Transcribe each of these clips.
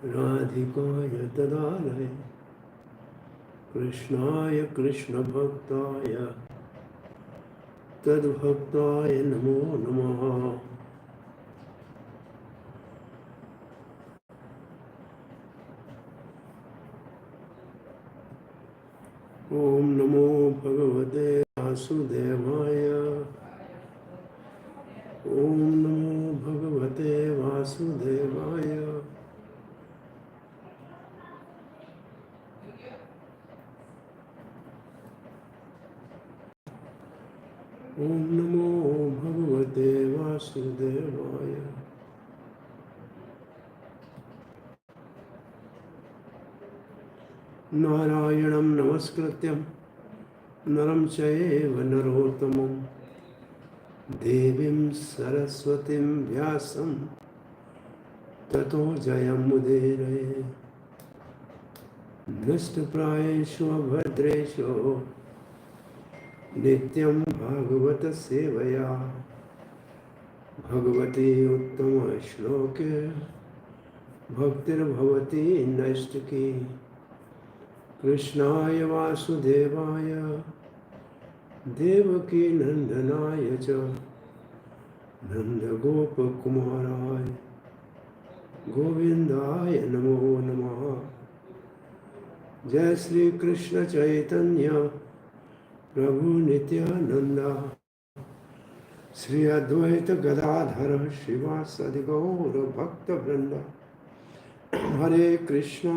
राधिकाय तदालय कृष्णाय कृष्ण भक्ताय तद्भक्ताय नमो नमः। ओम नमो भगवते वासुदेवाय। ओम नमो भगवते वासुदेवाय। ओम नमो भगवते वासुदेवाय। नारायणं नमस्कृत्यं नरं चैव नरोत्तमं देवीं सरस्वतीं व्यासं ततो जयमुदीरये। नष्टप्रायेषु भद्रेषु नित्यं भागवत सेवया भगवती उत्तम श्लोके भक्तिर्भवती नैष्टिकी। कृष्णाय वासुदेवाय देवकी नंदनाय च नंदगोपकुमाराय गोविंदाय नमो नमः। जय श्री कृष्ण चैतन्य प्रभु नित्यानंद श्री अद्वैत गदाधर श्रीवासदि गौर भक्त वृंद। हरे Krishna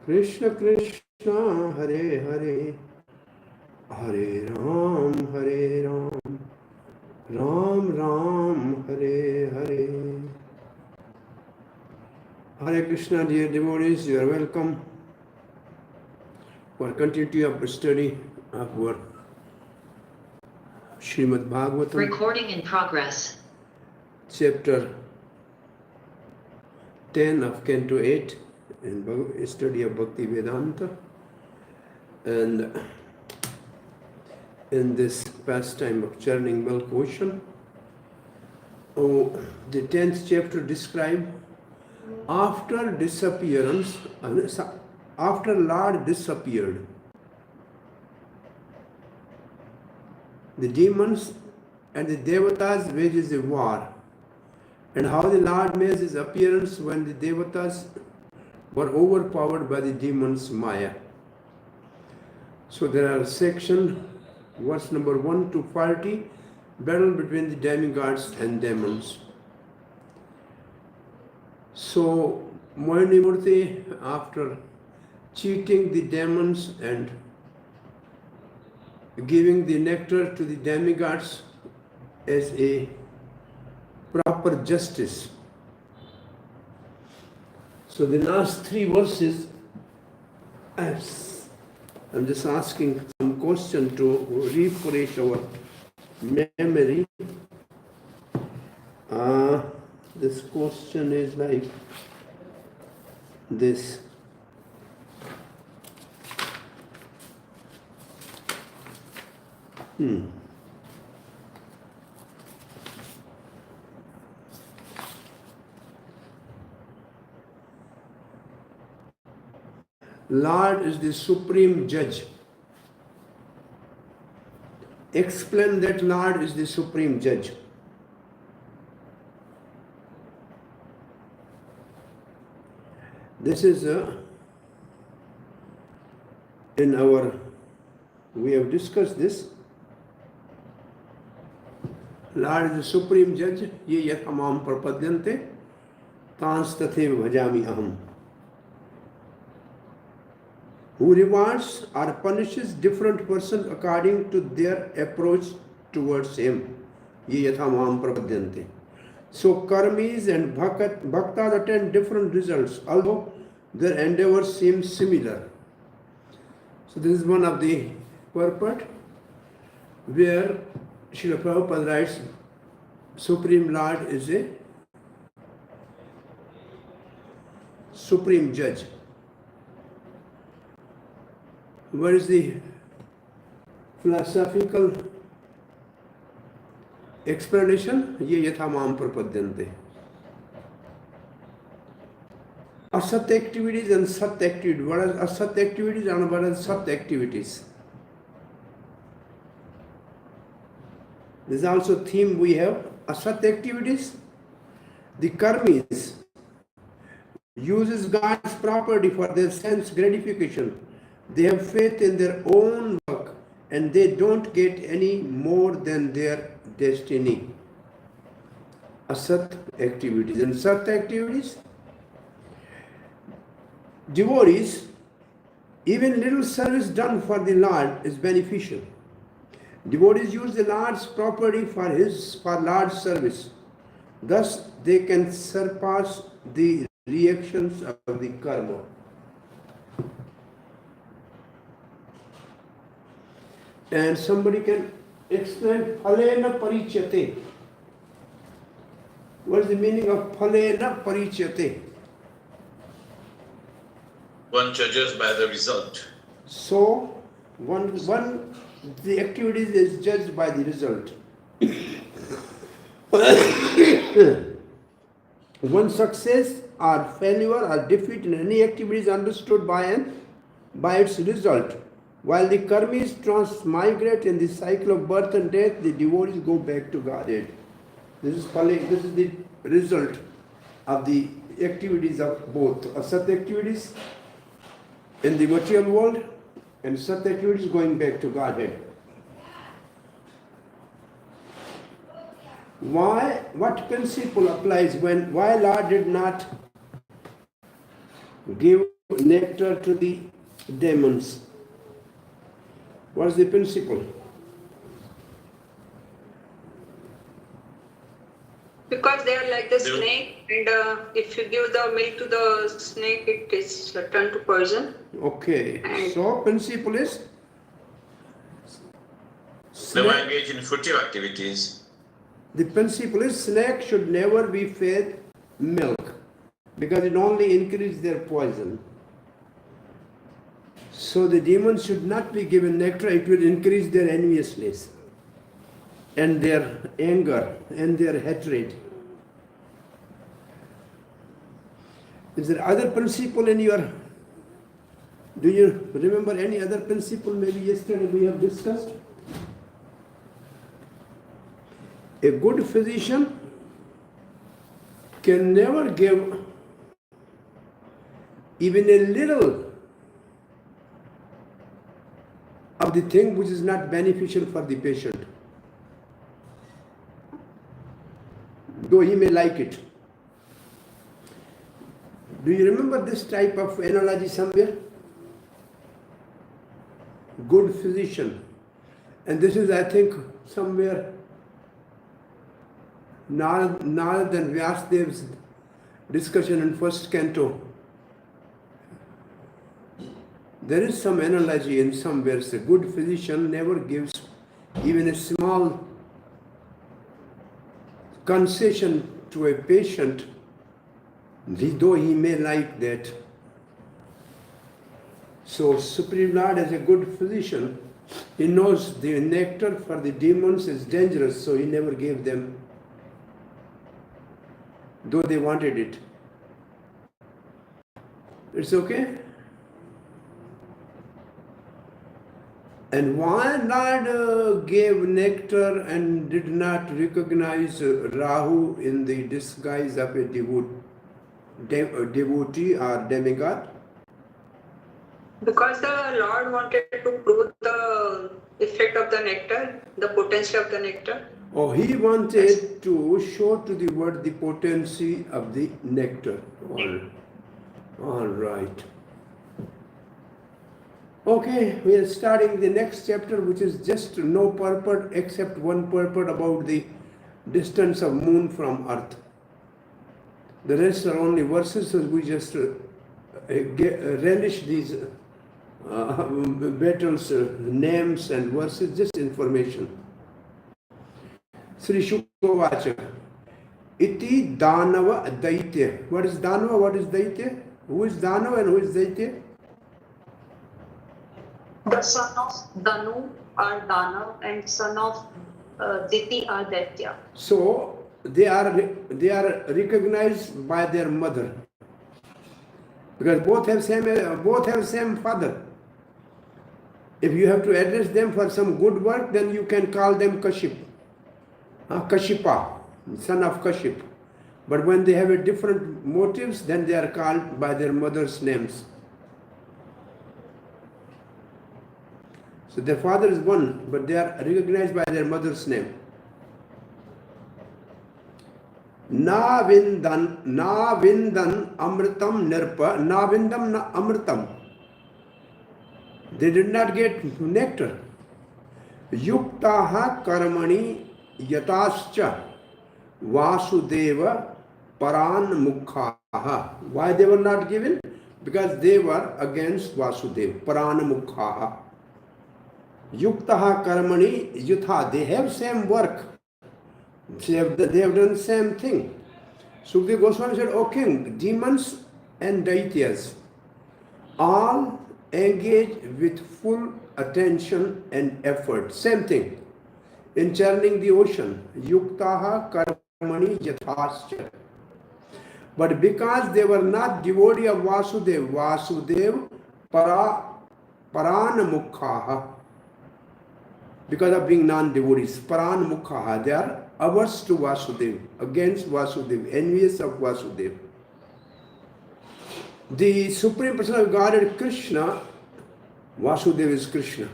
Krishna Krishna Hare Hare Hare Ram Ram Ram Hare Hare. Hare Krishna, dear devotees, you are welcome for continuity of study of our Srimad Bhagvatam. Recording in progress. Chapter 10 of Canto 8 in study of Bhakti Vedanta. And in this pastime of churning milk ocean, the 10th chapter describes after disappearance, after Lord disappeared, the demons and the devatas wages a war, and how the Lord made his appearance when the devatas were overpowered by the demons Maya. So there are section, verse number 1 to 40, battle between the demigods and demons. So Mohini Murti, after cheating the demons and giving the nectar to the demigods as a proper justice. So the last 3 verses, I'm just asking some question to refresh our memory. This question is like this. Lord is the supreme judge. Explain that Lord is the supreme judge. This is in our, we have discussed this. Lord is the supreme judge. Ye yathamam prapadyante tans tathev bhajami aham. Who rewards or punishes different persons according to their approach towards him. Ye yathamam prapadyante. So karmis and bhaktas attain different results, although their endeavors seem similar. So this is one of the purport where Srila Prabhupada writes, Supreme Lord is a supreme judge. What is the philosophical explanation? Ye yathamam prapadyante. Asat activities and sat activities. What are asat activities and what are sat activities? This is also theme we have. Asat activities. The karmis uses God's property for their sense gratification. They have faith in their own work and they don't get any more than their destiny. Asat activities and sat activities. Devotees, even little service done for the Lord is beneficial. Devotees use the Lord's property for Lord's service. Thus, they can surpass the reactions of the karma. And somebody can explain phalena parichyate. What is the meaning of phalena parichyate? One judges by the result. So, the activities is judged by the result. One success or failure or defeat in any activity is understood by its result. While the karmis transmigrate in the cycle of birth and death, the devotees go back to Godhead. This is the result of the activities of both asat activities in the material world and sat activities going back to Godhead. What principle applies why Lord did not give nectar to the demons? What is the principle? Because they are like the snake, and if you give the milk to the snake, it is turned to poison. Okay, so principle is Never engage in fruitive activities. The principle is snake should never be fed milk because it only increases their poison. So the demons should not be given nectar, it will increase their enviousness and their anger and their hatred. Is there other principle in your, do you remember any other principle maybe yesterday we have discussed? A good physician can never give even a little of the thing which is not beneficial for the patient, though he may like it. Do you remember this type of analogy somewhere? Good physician. And this is, I think, somewhere Narad and Vyasdev's discussion in first canto. There is some analogy in some verse. A good physician never gives even a small concession to a patient, though he may like that. So Supreme Lord, as a good physician, he knows the nectar for the demons is dangerous, so he never gave them, though they wanted it. It's okay? And why Lord gave nectar and did not recognize Rahu in the disguise of a devotee or demigod? Because the Lord wanted to prove the effect of the nectar, the potency of the nectar. Oh, he wanted to show to the world the potency of the nectar. All right. Okay, we are starting the next chapter, which is just no purport except one purport about the distance of moon from earth. The rest are only verses, so we just relish these battles, names and verses, just information. Sri Shukavacha. Iti Danava Daitya. What is Danava? What is Daitya? Who is Danava and who is Daitya? The son of Danu are Danav and son of Diti are Daitya. So they are recognized by their mother. because both have same father. If you have to address them for some good work, then you can call them Kashipa, son of Kaship. But when they have a different motives, then they are called by their mother's names. So their father is one, but they are recognized by their mother's name. Na vindan amritam nirpa, na vindam na amritam. They did not get nectar. Yuktaha karmani yatascha vasudeva paran mukhaha. Why they were not given? Because they were against Vasudeva, paran mukhaha. Yuktaha karmani yutha. They have same work. They have done the same thing. Sukadeva Goswami said, O king, demons and daityas all engage with full attention and effort. Same thing. In churning the ocean, yuktaha karmani yathascha. But because they were not devotee of Vasudev paranamukhaha, because of being non-devotees, paranamukhaha, they are averse to Vasudev, against Vasudev, envious of Vasudev. The Supreme Person of Godhead, Krishna, Vasudeva is Krishna.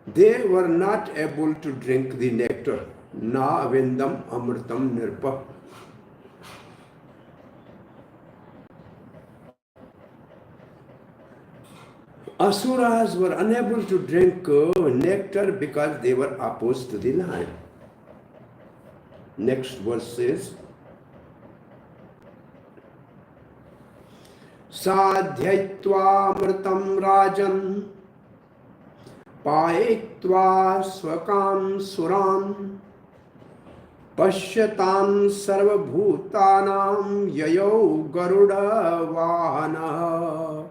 They were not able to drink the nectar. Na avindam amritam nirpa. Asuras were unable to drink nectar because they were opposed to the lion. Next verse says, Sadhyaitva amritam rajan paetva swakam suram Pashyatam sarvabhutanam yayo garuda vahana.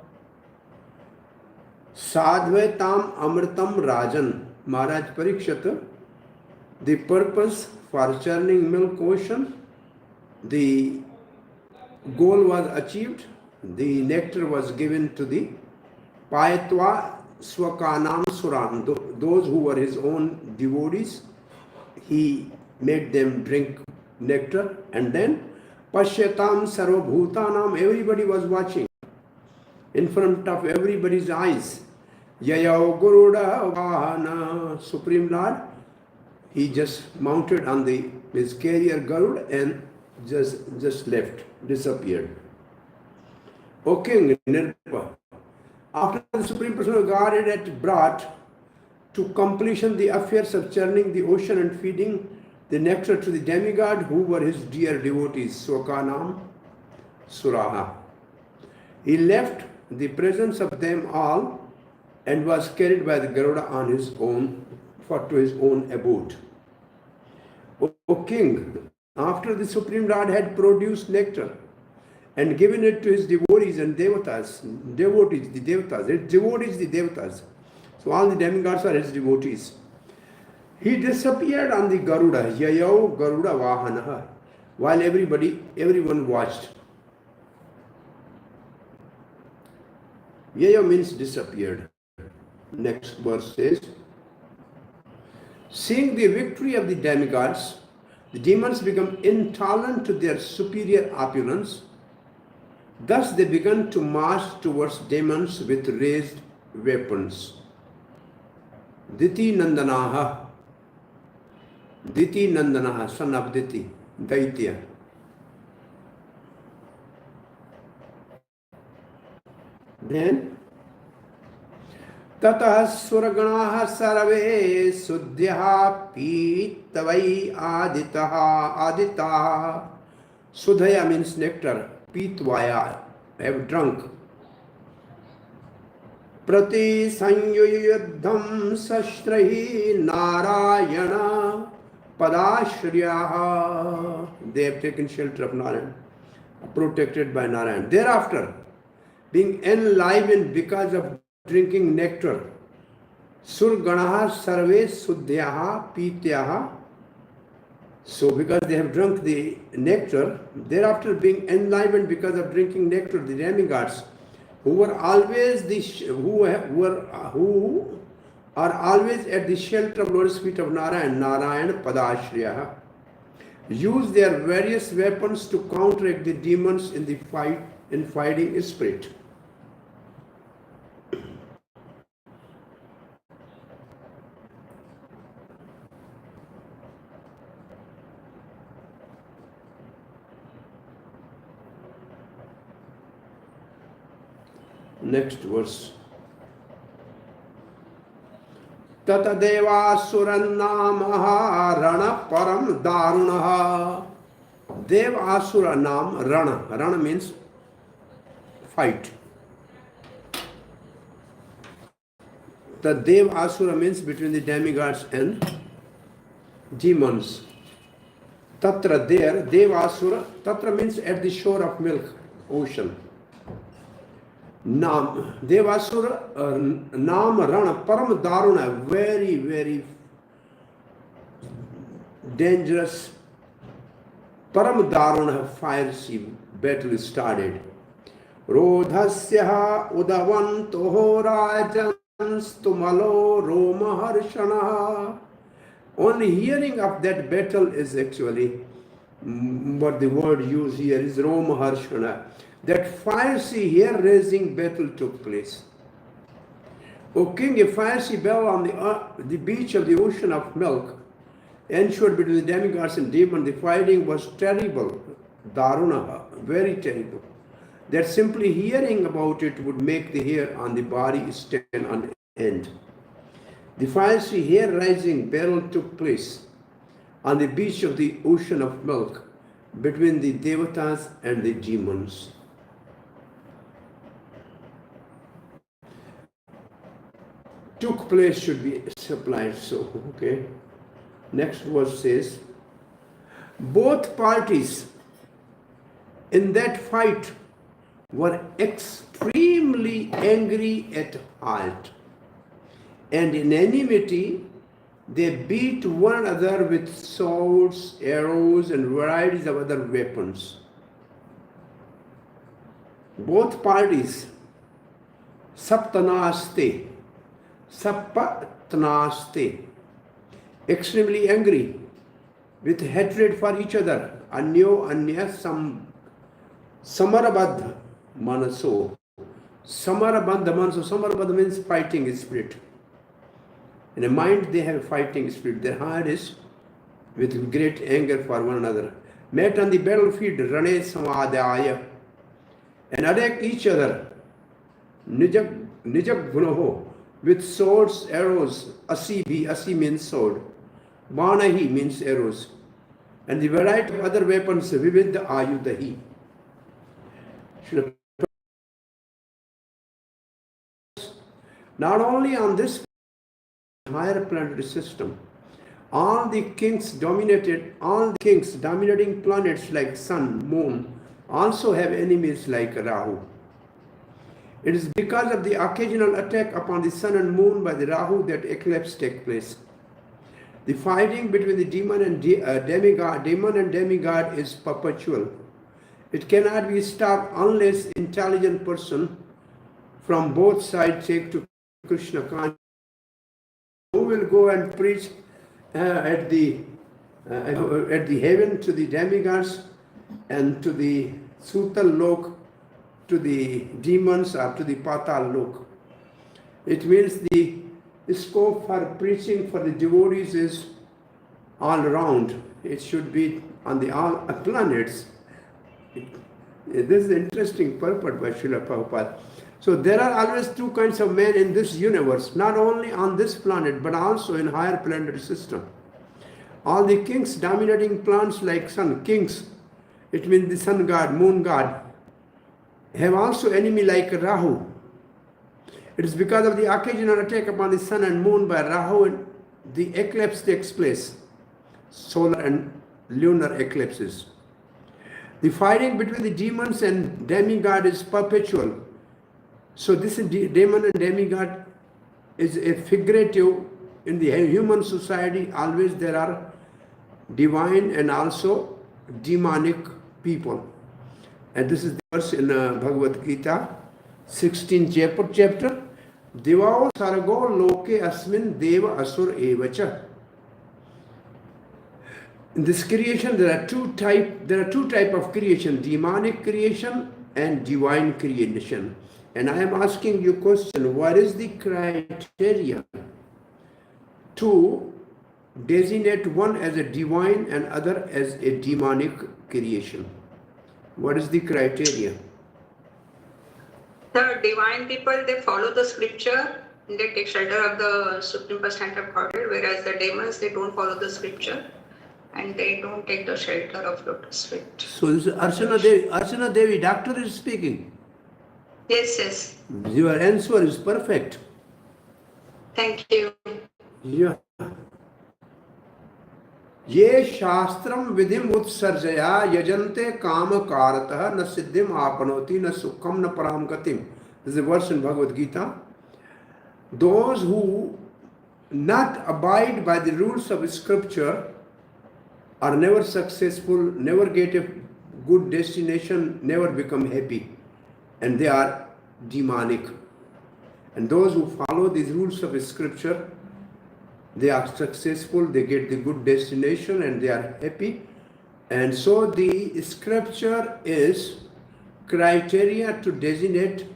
Sadhvaitam amritam rajan. Maharaj Parikshit, the purpose for churning milk ocean, the goal was achieved. The nectar was given to the Payatva Swakanam Suran. Those who were his own devotees, he made them drink nectar, and then Pashyatam Sarvabhutanam, everybody was watching in front of everybody's eyes. Yayav Guruda Vahana, Supreme Lord, he just mounted on his carrier Garud and just left, disappeared. O King Nirpa, after the Supreme Person of Godhead had brought to completion the affairs of churning the ocean and feeding the nectar to the demigod who were his dear devotees, Swakanam Suraha, he left the presence of them all and was carried by the Garuda on his own to his own abode. O King, after the Supreme Lord had produced nectar and given it to his devotees and devatas, so all the demigods are his devotees. He disappeared on the Garuda, Yayav Garuda Vahanaha, while everyone watched. Yayav means disappeared. Next verse says, seeing the victory of the demigods, the demons become intolerant to their superior opulence. Thus they began to march towards demons with raised weapons. Diti Nandanaha, son of Diti, Daitya. Then Tatah suraganaha sarve sudhyaha pitavai aditaha. Sudhaya means nectar, pitvaya, have drunk. Prati sanyuyadham shastriya narayana padashriyaha. They have taken shelter of Narayan, protected by Narayan. Thereafter, being enlivened because of drinking nectar, surganaha sarve sudhyaha pityaha. So because they have drunk the nectar, thereafter being enlivened because of drinking nectar, the demigods, who are always who are always at the shelter of Lord's feet of Narayan Padashriya, use their various weapons to counteract the demons in the fighting spirit. Next verse. Tatadevasuranamaha rana param darunaha. Devasura nam rana. Rana means fight. The Devasura means between the demigods and demons. Tatra there, Devasura, Tatra means at the shore of milk, ocean. Nam, Devasura, Nam Rana, Param Daruna, very, very dangerous. Param Daruna, fiery battle started. Rodhasya udavanto rajanstumalo romaharshana. Only hearing of that battle is actually what the word used here is romaharshana. That fiery hair-raising battle took place. O king, a fiery battle on the beach of the ocean of milk ensured between the demigods and demons. The fighting was terrible, darunaha, very terrible. That simply hearing about it would make the hair on the body stand on end. The fiery hair-raising battle took place on the beach of the ocean of milk between the devatas and the demons. Took place should be supplied, so okay. Next verse says, both parties in that fight were extremely angry at heart, and in enmity they beat one another with swords, arrows, and varieties of other weapons. Both parties, saptanaste, extremely angry, with hatred for each other, anyo anya samarabadha manaso. Samarabadha manaso, samarabadha means fighting spirit. In a mind they have a fighting spirit. Their heart is with great anger for one another. Met on the battlefield, rane samadhaya, and attack each other, nijak gunaho, with swords, arrows, asi means sword, banahi means arrows, and the variety of other weapons, vividha ayudahi. Not only on this higher planetary system, all the kings dominating planets like sun, moon, also have enemies like Rahu. It is because of the occasional attack upon the sun and moon by the Rahu that eclipse take place. The fighting between the demon and demigod is perpetual. It cannot be stopped unless intelligent person from both sides take to Krishna consciousness. Who will go and preach at the heaven to the demigods and to the Sutal Lok, to the demons, or to the Patal Lok. It means the scope for preaching for the devotees is all around. It should be on the all planets. This is an interesting purport by Srila Prabhupada. So there are always two kinds of men in this universe, not only on this planet, but also in higher planetary system. All the kings dominating planets like sun, kings, it means the sun god, moon god, have also enemy like Rahu. It is because of the occasional attack upon the sun and moon by Rahu, and the eclipse takes place, solar and lunar eclipses. The fighting between the demons and demigod is perpetual. So this demon and demigod is a figurative. In the human society, always there are divine and also demonic people. And this is the verse in Bhagavad Gita 16th chapter. Devao sargo loke asmin deva asur evacha. In this creation, there are two type of creation: demonic creation and divine creation. And I am asking you a question: what is the criteria to designate one as a divine and other as a demonic creation? What is the criteria? The divine people, they follow the scripture, they take shelter of the Supreme Personality of Godhead, whereas the demons, they don't follow the scripture and they don't take the shelter of lotus feet. So this is Archana Devi, doctor is speaking. Yes. Your answer is perfect. Thank you. Yeah. ये शास्त्रम विधिम उत्सर्जया यजन्ते काम कारतः न सिद्धिम आपनोति न सुखम न पराम गतिम. This is a verse in Bhagavad Gita. Those who not abide by the rules of scripture are never successful, never get a good destination, never become happy, and they are demonic. And those who follow these rules of scripture, they are successful, they get the good destination and they are happy. And so the scripture is criteria to designate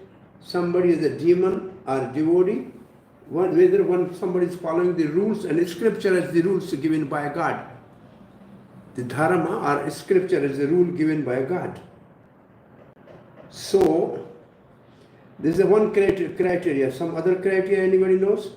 somebody as a demon or devotee, whether when somebody is following the rules, and scripture as the rules given by God. The Dharma or scripture is the rule given by God. So this is one criteria. Some other criteria anybody knows?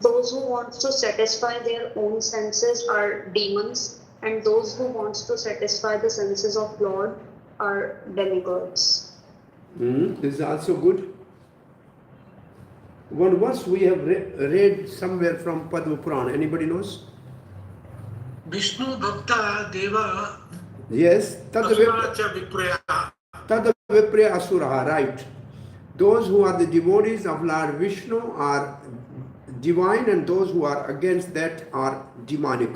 Those who want to satisfy their own senses are demons, and those who want to satisfy the senses of Lord are demigods. This is also good. One verse we have read somewhere from Padma Purana. Anybody knows? Vishnu Bhakta Deva. Yes. Tad Vipraya Asuraha, right. Those who are the devotees of Lord Vishnu are divine, and those who are against that are demonic.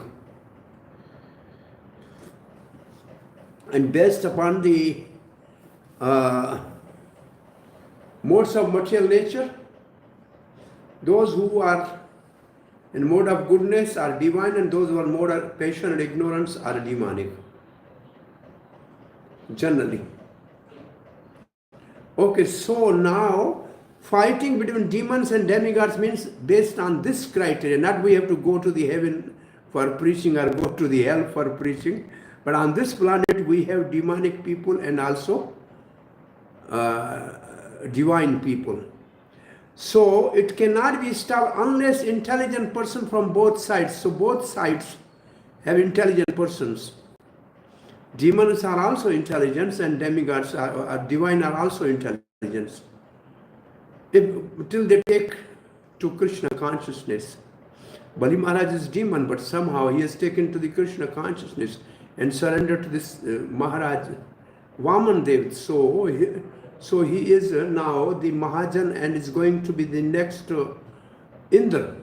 And based upon the modes of material nature, those who are in mode of goodness are divine, and those who are in mode of passion and ignorance are demonic. Generally. Okay, so now fighting between demons and demigods means based on this criteria. Not we have to go to the heaven for preaching or go to the hell for preaching, but on this planet we have demonic people and also divine people. So it cannot be stopped unless intelligent person from both sides. So both sides have intelligent persons. Demons are also intelligence, and demigods are divine are also intelligence. Till they take to Krishna consciousness. Bali Maharaj is demon, but somehow he has taken to the Krishna consciousness and surrendered to this Maharaj Vaman Dev. So he is now the Mahajan and is going to be the next Indra.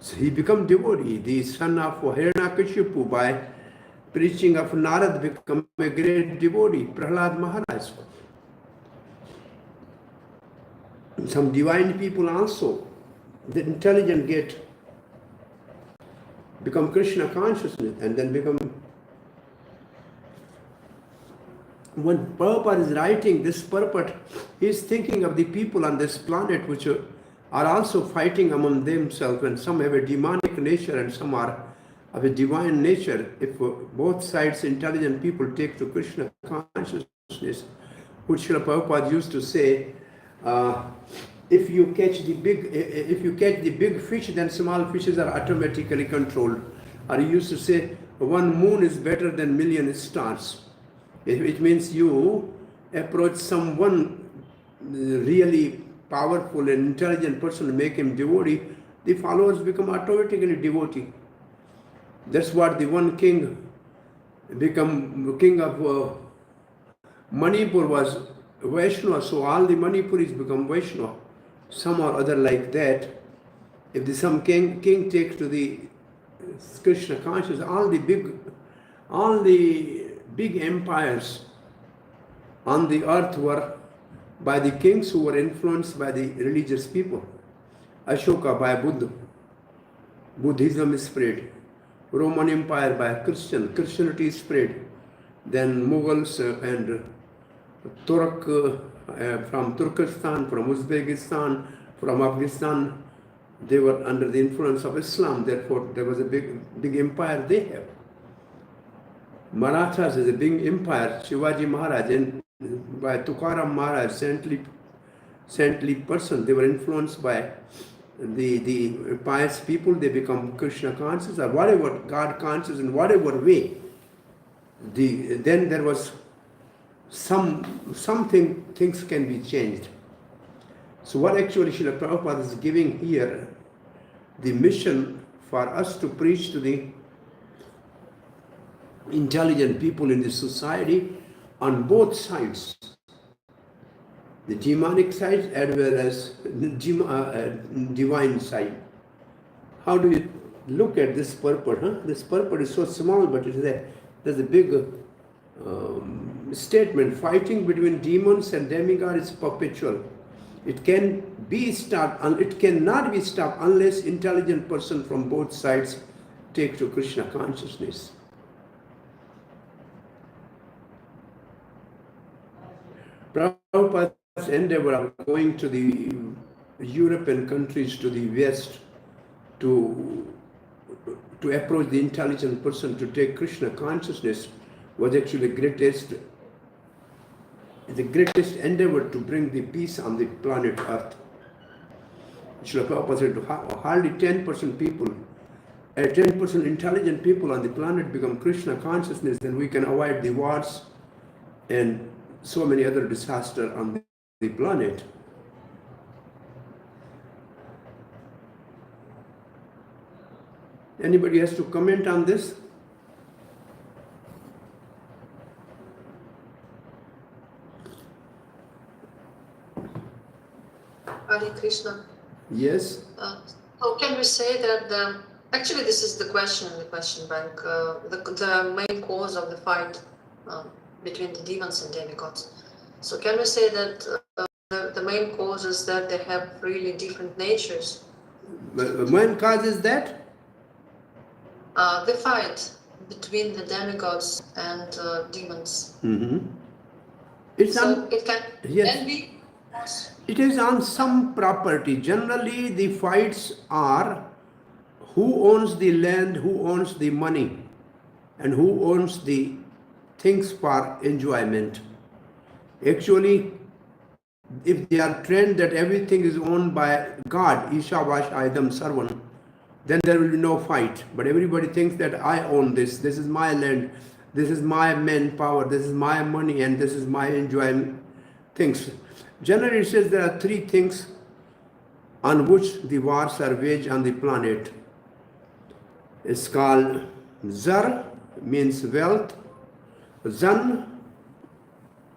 So he become devotee, the son of Hiranyakashipu. By preaching of Narad become a great devotee, Prahlad Maharaj. Some divine people also, the intelligent become Krishna consciousness and then become. When Prabhupada is writing this purport, he is thinking of the people on this planet which are also fighting among themselves, and some have a demonic nature and some are of a divine nature. If both sides intelligent people take to Krishna consciousness, which Srila Prabhupada used to say, if you catch the big fish, then small fishes are automatically controlled. Or he used to say, one moon is better than million stars. It means you approach someone really powerful and intelligent person, make him devotee, the followers become automatically devotee. That's what the one king become king of Manipur was Vaishnava, so all the Manipuris become Vaishnava. some or other like that. If some king takes to the Krishna consciousness, all the big empires on the earth were by the kings who were influenced by the religious people. Ashoka by Buddha, Buddhism spread. Roman Empire by Christianity spread. Then Mughals and Turk from Turkestan, from Uzbekistan, from Afghanistan, they were under the influence of Islam. Therefore, there was a big empire they have. Marathas is a big empire. Shivaji Maharaj and by Tukaram Maharaj, saintly person, they were influenced by the pious people. They become Krishna conscious or whatever, God conscious in whatever way. Then there was things can be changed. So what actually Srila Prabhupada is giving here, the mission for us to preach to the intelligent people in the society on both sides, the demonic side as well as divine side. How do you look at this purport? This purport is so small, but there's a big statement. Fighting between demons and demigods is perpetual. It cannot be stopped unless intelligent person from both sides take to Krishna consciousness. Prabhupada's endeavor of going to the European countries to the West to approach the intelligent person to take Krishna consciousness was actually the greatest endeavor to bring the peace on the planet Earth. Srila Prabhupada said hardly 10% people, 10% intelligent people on the planet become Krishna consciousness, then we can avoid the wars and so many other disasters on the planet. Anybody has to comment on this? Hare Krishna. Yes. How can we say that actually this is the question in the question bank, the main cause of the fight between the demons and demigods. So can we say that the main cause is that they have really different natures? The main cause is that? The fight between the demigods and demons. Mm-hmm. It can be. It is on some property. Generally, the fights are who owns the land, who owns the money, and who owns the things for enjoyment. Actually, if they are trained that everything is owned by God, Isha Vash Idam Sarvan, then there will be no fight. But everybody thinks that I own this is my land, this is my manpower, this is my money, and this is my enjoyment things. Generally, it says there are three things on which the wars are waged on the planet. It's called Zar, means wealth, Zan,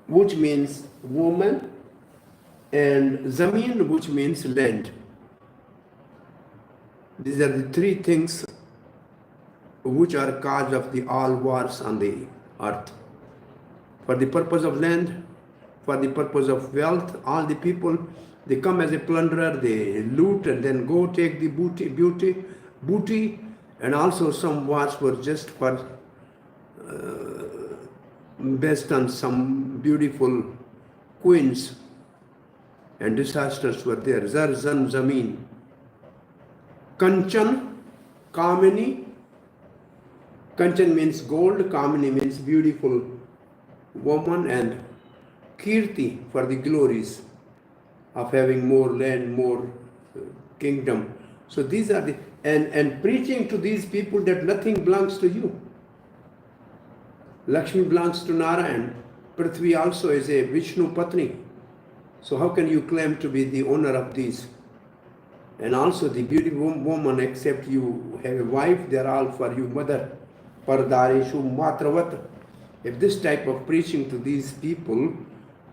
which means woman, and Zameen, which means land. These are the three things which are cause of the all wars on the earth. For the purpose of land, for the purpose of wealth, all the people, they come as a plunderer, they loot and then go take the booty, and also some wars were just for based on some beautiful queens, and disasters were there. Zar, Zan, Zameen. Kanchan, Kamini. Kanchan means gold, Kamini means beautiful woman, and Kirti for the glories of having more land, more kingdom. So these are the, and preaching to these people that nothing belongs to you. Lakshmi belongs to Narayan. Prithvi also is a Vishnu Patni. So how can you claim to be the owner of these? And also the beautiful woman, except you have a wife, they are all for you, mother. Pardareshu Matravat. If this type of preaching to these people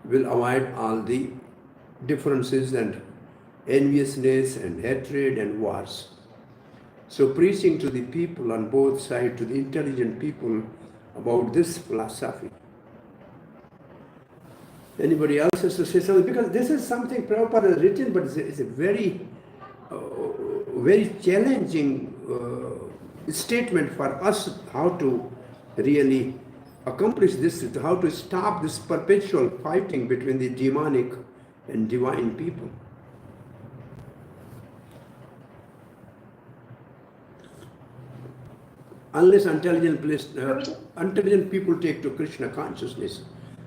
will avoid all the differences and enviousness and hatred and wars. So preaching to the people on both sides, to the intelligent people about this philosophy. Anybody else has to say something? Because this is something Prabhupada has written, but it's a very, very challenging statement for us how to really accomplish this, how to stop this perpetual fighting between the demonic and divine people. Unless intelligent people take to Krishna consciousness.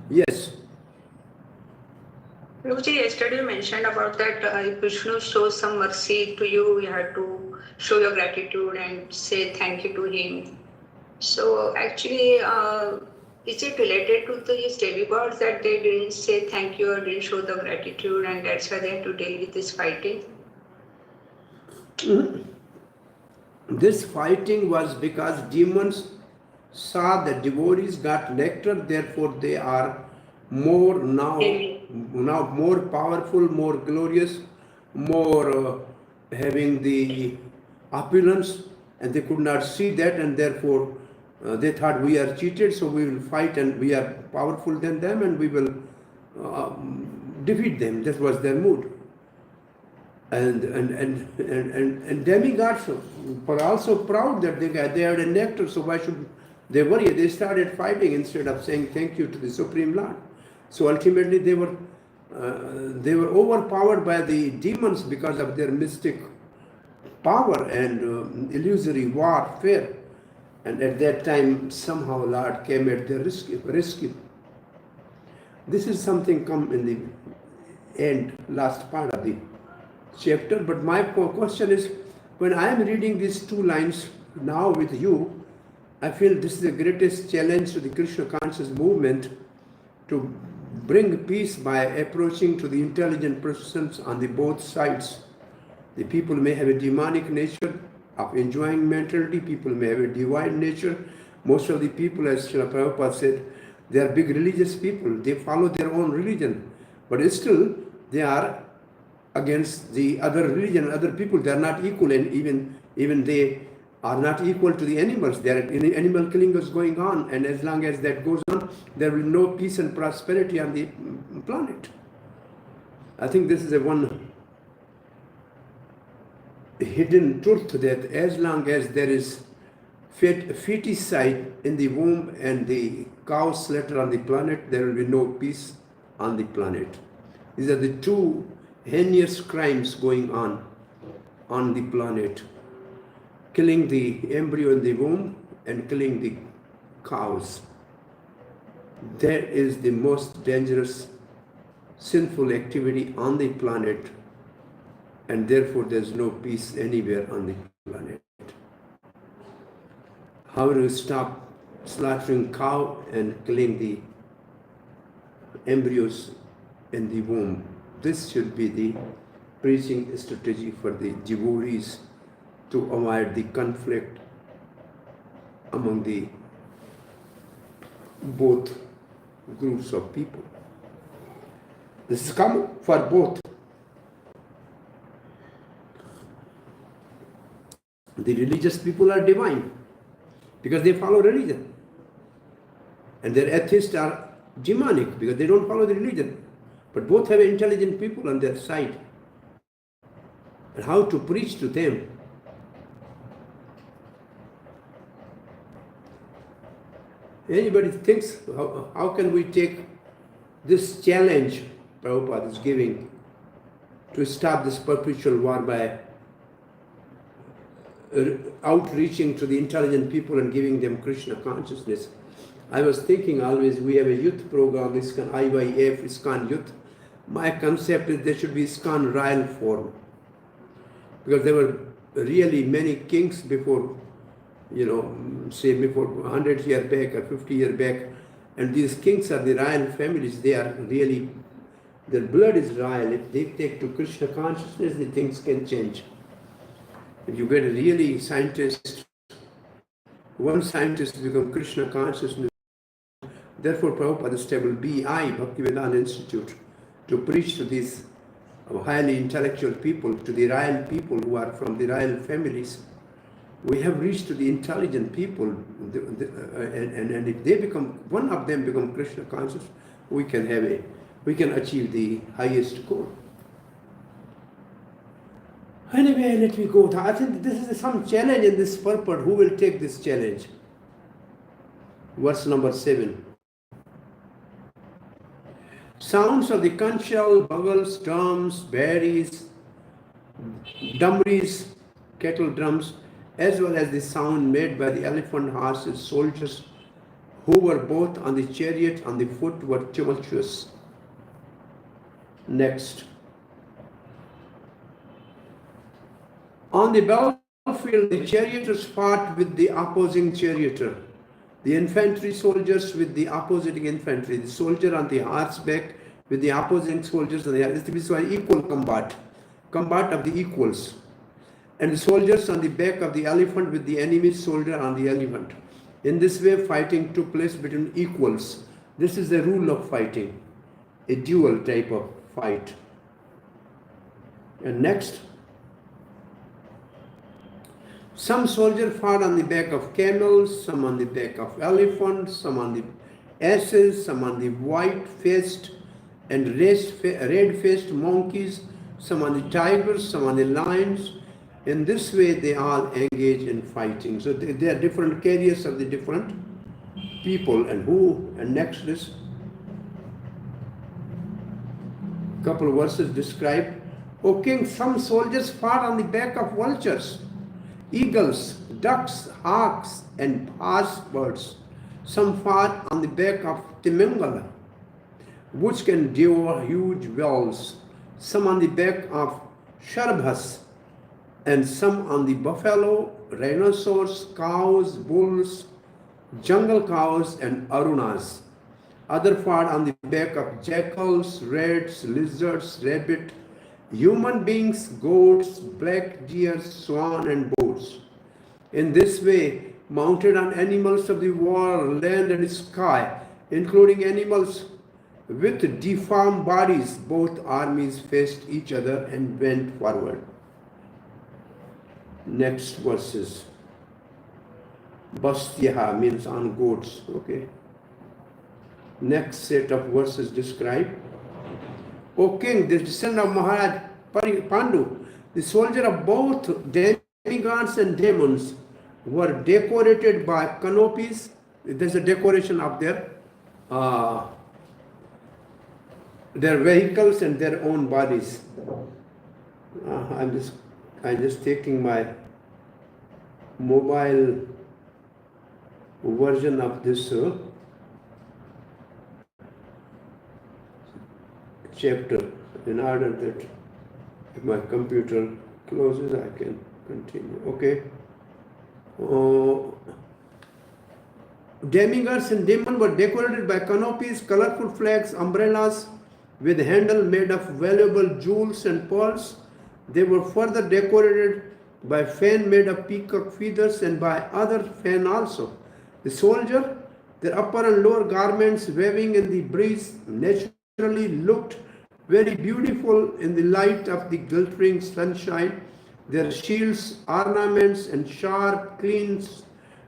Yes. Prabhuji, yesterday you mentioned about that if Vishnu shows some mercy to you, you have to show your gratitude and say thank you to him. So actually, is it related to these demigods that they didn't say thank you or didn't show the gratitude, and that's why they have to deal with this fighting? This fighting was because demons saw that devotees got nectar, therefore they are more now more powerful, more glorious, more having the opulence, and they could not see that, and therefore they thought we are cheated, so we will fight and we are powerful than them and we will defeat them. That was their mood. And demigods were also proud that they had a nectar, so why should they worry? They started fighting instead of saying thank you to the Supreme Lord. So ultimately they were overpowered by the demons because of their mystic power and illusory warfare. And at that time, somehow Lord came at their rescue. This is something come in the end, last part of the chapter. But my question is, when I am reading these two lines now with you, I feel this is the greatest challenge to the Krishna conscious movement, to bring peace by approaching to the intelligent persons on the both sides. The people may have a demonic nature of enjoying mentality, people may have a divine nature. Most of the people, as Srila Prabhupada said, they are big religious people, they follow their own religion, but still they are against the other religion, other people. They are not equal, and even they are not equal to the animals. There are animal killing is going on, and as long as that goes on, there will be no peace and prosperity on the planet. I think this is a one hidden truth, that as long as there is feticide in the womb and the cow slaughter on the planet, there will be no peace on the planet. These are the two heinous crimes going on the planet: killing the embryo in the womb and killing the cows. That is the most dangerous sinful activity on the planet, and therefore there is no peace anywhere on the planet. How do you stop slaughtering cow and killing the embryos in the womb? This should be the preaching strategy for the devotees to avoid the conflict among the both groups of people. This is common for both. The religious people are divine because they follow religion, and their atheists are demonic because they don't follow the religion. But both have intelligent people on their side. And how to preach to them? Anybody thinks, how can we take this challenge Prabhupada is giving to stop this perpetual war by outreaching to the intelligent people and giving them Krishna consciousness? I was thinking always, we have a youth program, ISKCON, IYF, ISKCON Youth. My concept is there should be ISKCON royal form, because there were really many kings before, say before 100 years back or 50 years back, and these kings are the royal families. They are really, their blood is royal. If they take to Krishna consciousness, the things can change. If you get a really scientist, one scientist become Krishna consciousness. Therefore, Prabhupada established VIHE, Bhaktivedanta Institute, to preach to these highly intellectual people, to the royal people who are from the royal families. We have reached to the intelligent people, and if they become, one of them become Krishna conscious, we can achieve the highest goal. Anyway, let me go. I think this is some challenge in this purport. Who will take this challenge? Verse number 7. Sounds of the conch shell, bugles, drums, berries, dumries, kettle drums, as well as the sound made by the elephant, horses, soldiers who were both on the chariot and the foot were tumultuous. Next. On the battlefield, the charioteers fought with the opposing charioteer, the infantry soldiers with the opposing infantry, the soldier on the horseback with the opposing soldiers on the horse. This is an equal combat of the equals. And the soldiers on the back of the elephant with the enemy soldier on the elephant. In this way, fighting took place between equals. This is the rule of fighting, a dual type of fight. And next. Some soldiers fought on the back of camels, some on the back of elephants, some on the asses, some on the white-faced and red-faced monkeys, some on the tigers, some on the lions. In this way, they all engage in fighting. So they are different carriers of the different people. And next is couple of verses describe. O king, some soldiers fought on the back of vultures, eagles, ducks, hawks, and horse birds. Some fought on the back of timangala, which can devour huge whales. Some on the back of sharbhas, and some on the buffalo, rhinoceros, cows, bulls, jungle cows, and arunas. Other fought on the back of jackals, rats, lizards, rabbit, human beings, goats, black deer, swan, and boars. In this way, mounted on animals of the world, land and sky, including animals with deformed bodies, both armies faced each other and went forward. Next verses. Bastyaha means on goats. Okay. Next set of verses describe. O king, the descendant of Maharaj Pandu, the soldier of both demigods and demons, were decorated by canopies. There's a decoration of their vehicles and their own bodies. I'm just taking my mobile version of this chapter in order that if my computer closes, I can continue. Okay. Demigods and demons were decorated by canopies, colorful flags, umbrellas with handle made of valuable jewels and pearls. They were further decorated by fan made of peacock feathers and by other fan also. The soldier, their upper and lower garments waving in the breeze, naturally looked very beautiful in the light of the glittering sunshine. Their shields, ornaments, and sharp, clean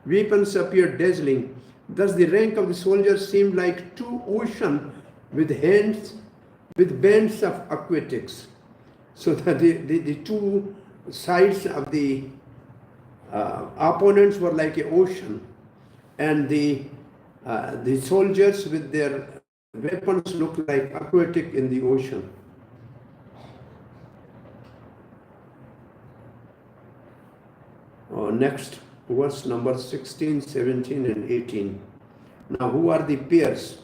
weapons appeared dazzling. Thus the rank of the soldiers seemed like two oceans with bands of aquatics. So that the two sides of the opponents were like an ocean, and the soldiers with their weapons looked like aquatic in the ocean. Next, verse number 16, 17, and 18. Now, who are the pairs?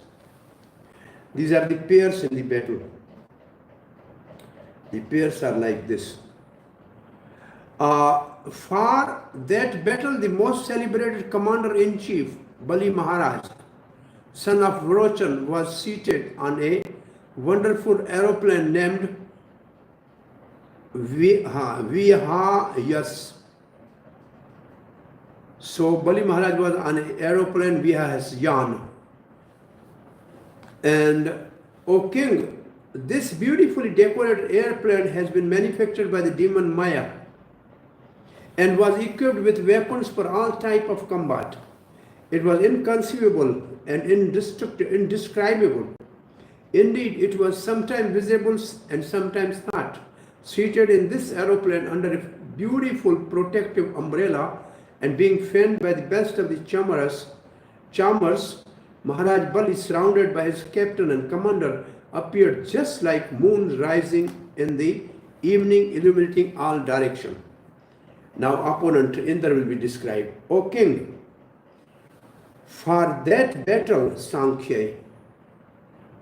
These are the pairs in the battle. The pairs are like this. For that battle, the most celebrated commander-in-chief, Bali Maharaj, son of Vrochan, was seated on a wonderful aeroplane named VIHE. So Bali Maharaj was on an aeroplane, gyaan. And O king, this beautifully decorated airplane has been manufactured by the demon Maya and was equipped with weapons for all type of combat. It was inconceivable and indescribable. Indeed, it was sometimes visible and sometimes not. Seated in this aeroplane under a beautiful protective umbrella and being fanned by the best of the charmers, Maharaj Bali, surrounded by his captain and commander, appeared just like moon rising in the evening, illuminating all direction. Now opponent Indra will be described. O king, for that battle, Sankhya,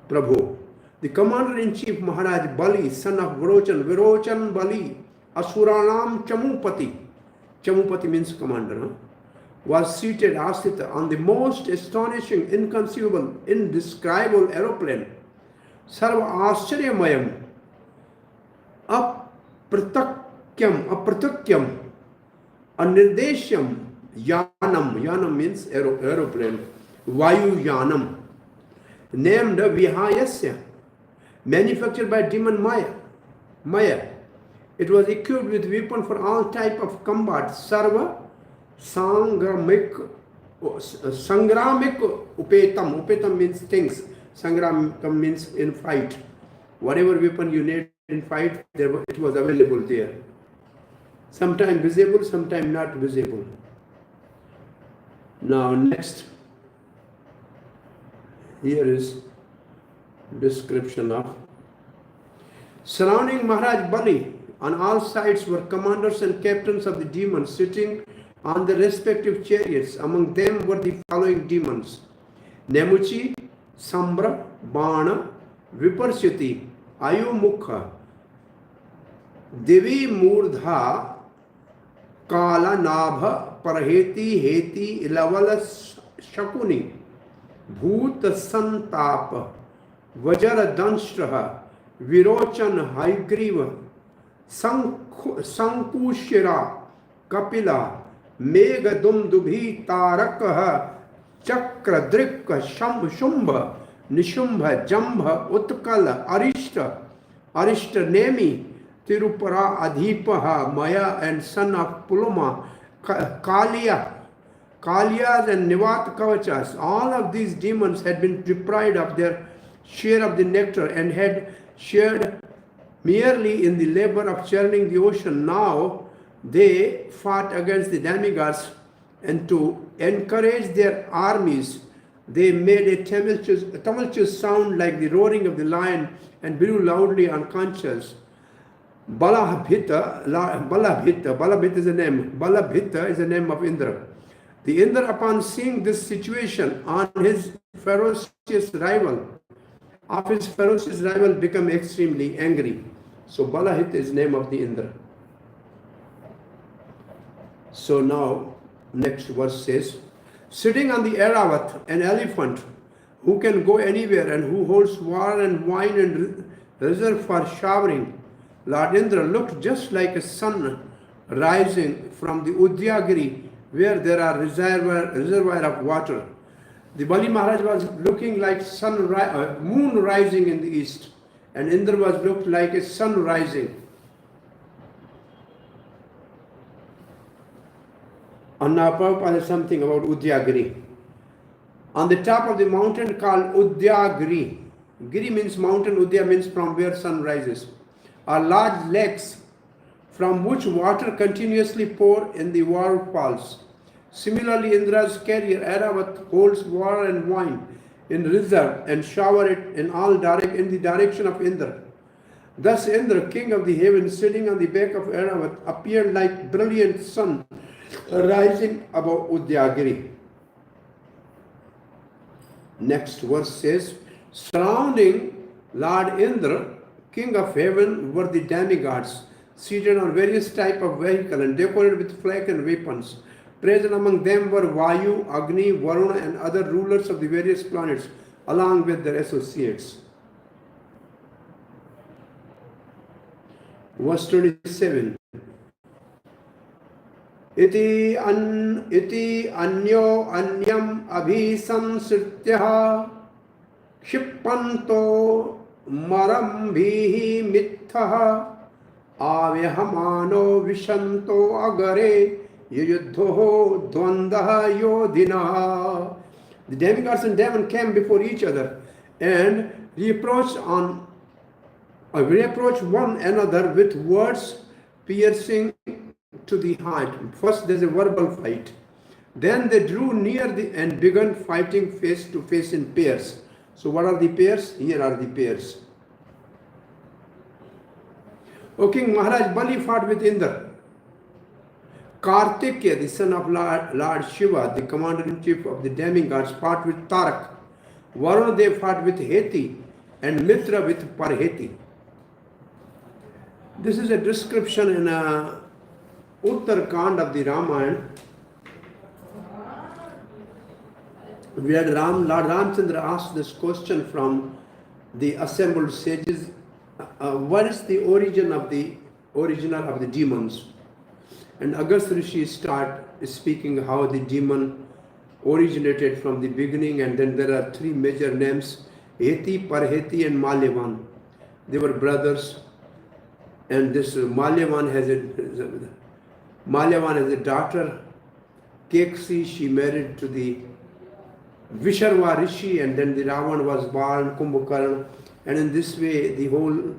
Prabhu, the commander-in-chief Maharaj Bali, son of Virochan Bali, Asuranam Chamupati means commander, was seated Asita on the most astonishing, inconceivable, indescribable aeroplane. Sarva Ascharyamayam, Apratakyam, Anirdeshyam, Yanam means aeroplane, Vayu Yanam, named VIHE, manufactured by demon Maya. It was equipped with weapon for all type of combat. Sarva Sangramik Upetam means things. Sangramikam means in fight. Whatever weapon you need in fight, it was available there. Sometimes visible, sometimes not visible. Now next, here is description of surrounding Maharaj Bali. On all sides were commanders and captains of the demons sitting on the respective chariots. Among them were the following demons: Nemuchi, Sambra, Bana, Viparshiti, Ayumukha, Devi Murdha, Kala Nabha, Parheti, Heti, Ilavala Shakuni, Bhuta Santapa, Vajara Danshraha, Virochan Haigriva, Sankushira, Kapila, Megadumdubhi Tarakaha, Chakradrika, Shumba, Nishumbha, Jambha, Utkala, Arishta Nemi, Tirupara, Adhipaha, Maya and son of Puluma, Kalyas and Nivat Kavachas. All of these demons had been deprived of their share of the nectar and had shared merely in the labor of churning the ocean. Now they fought against the demigods, and to encourage their armies, they made a tumultuous sound like the roaring of the lion and blew loudly on conches. Balabhita is a name. Balabhita is the name of Indra. The Indra, upon seeing this situation on his ferocious rival, became extremely angry. So Balahit is name of the Indra. So now, next verse says, sitting on the Airavat, an elephant who can go anywhere and who holds water and wine and reserve for showering, Lord Indra looked just like a sun rising from the Udyagiri, where there are reservoir of water. The Bali Maharaj was looking like moon rising in the east, and Indra was looked like a sun rising. And now Prabhupada has something about Udyagiri. On the top of the mountain called Udyagiri, Giri means mountain, Udya means from where sun rises, are large lakes from which water continuously pour in the waterfalls. Similarly, Indra's carrier Airavat holds water and wine in reserve and shower it in the direction of Indra. Thus Indra, king of the heavens, sitting on the back of Airavat, appeared like brilliant sun rising above Udyagiri. Next verse says, surrounding Lord Indra, king of heaven, were the demigods, seated on various types of vehicles and decorated with flag and weapons. Present among them were Vayu, Agni, Varuna and other rulers of the various planets, along with their associates. Verse 27. Iti anyo anyam abhisamsrityaha Kshippanto marambhihi mitthah avyhamano vishanto agare yuyuddho dvandah yodhina. The demigods and demon came before each other and reproached one another with words piercing to the heart. First there's a verbal fight. Then they drew near and began fighting face to face in pairs. So what are the pairs? Here are the pairs. O King Maharaj, Bali fought with Indra. Kartikya, the son of Lord Shiva, the commander-in-chief of the demigods, fought with Tarak. Varuna, they fought with Heti, and Mitra with Parheti. This is a description in Uttarkand of the Ramayana, where Lord Ramchandra asked this question from the assembled sages: what is the original of the demons? And Agastya Rishi start speaking how the demon originated from the beginning, and then there are three major names: Heti, Parheti, and Malyavan. They were brothers, and this Malyavan has a daughter, Keksi. She married to the Visharva Rishi, and then the Ravan was born, Kumbhakarna, and in this way the whole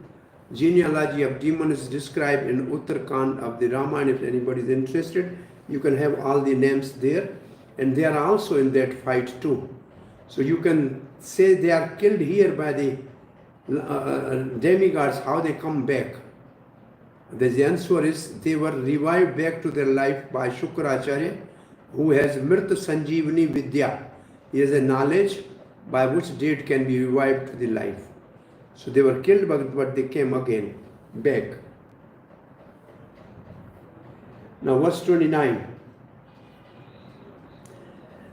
genealogy of demon is described in Uttarkand of the Ramayana. If anybody is interested, you can have all the names there, and they are also in that fight too. So you can say they are killed here by the demigods. How they come back? The answer is they were revived back to their life by Shukracharya, who has Mrta Sanjeevani Vidya. He has a knowledge by which dead can be revived to the life. So they were killed, but they came again, back. Now verse 29.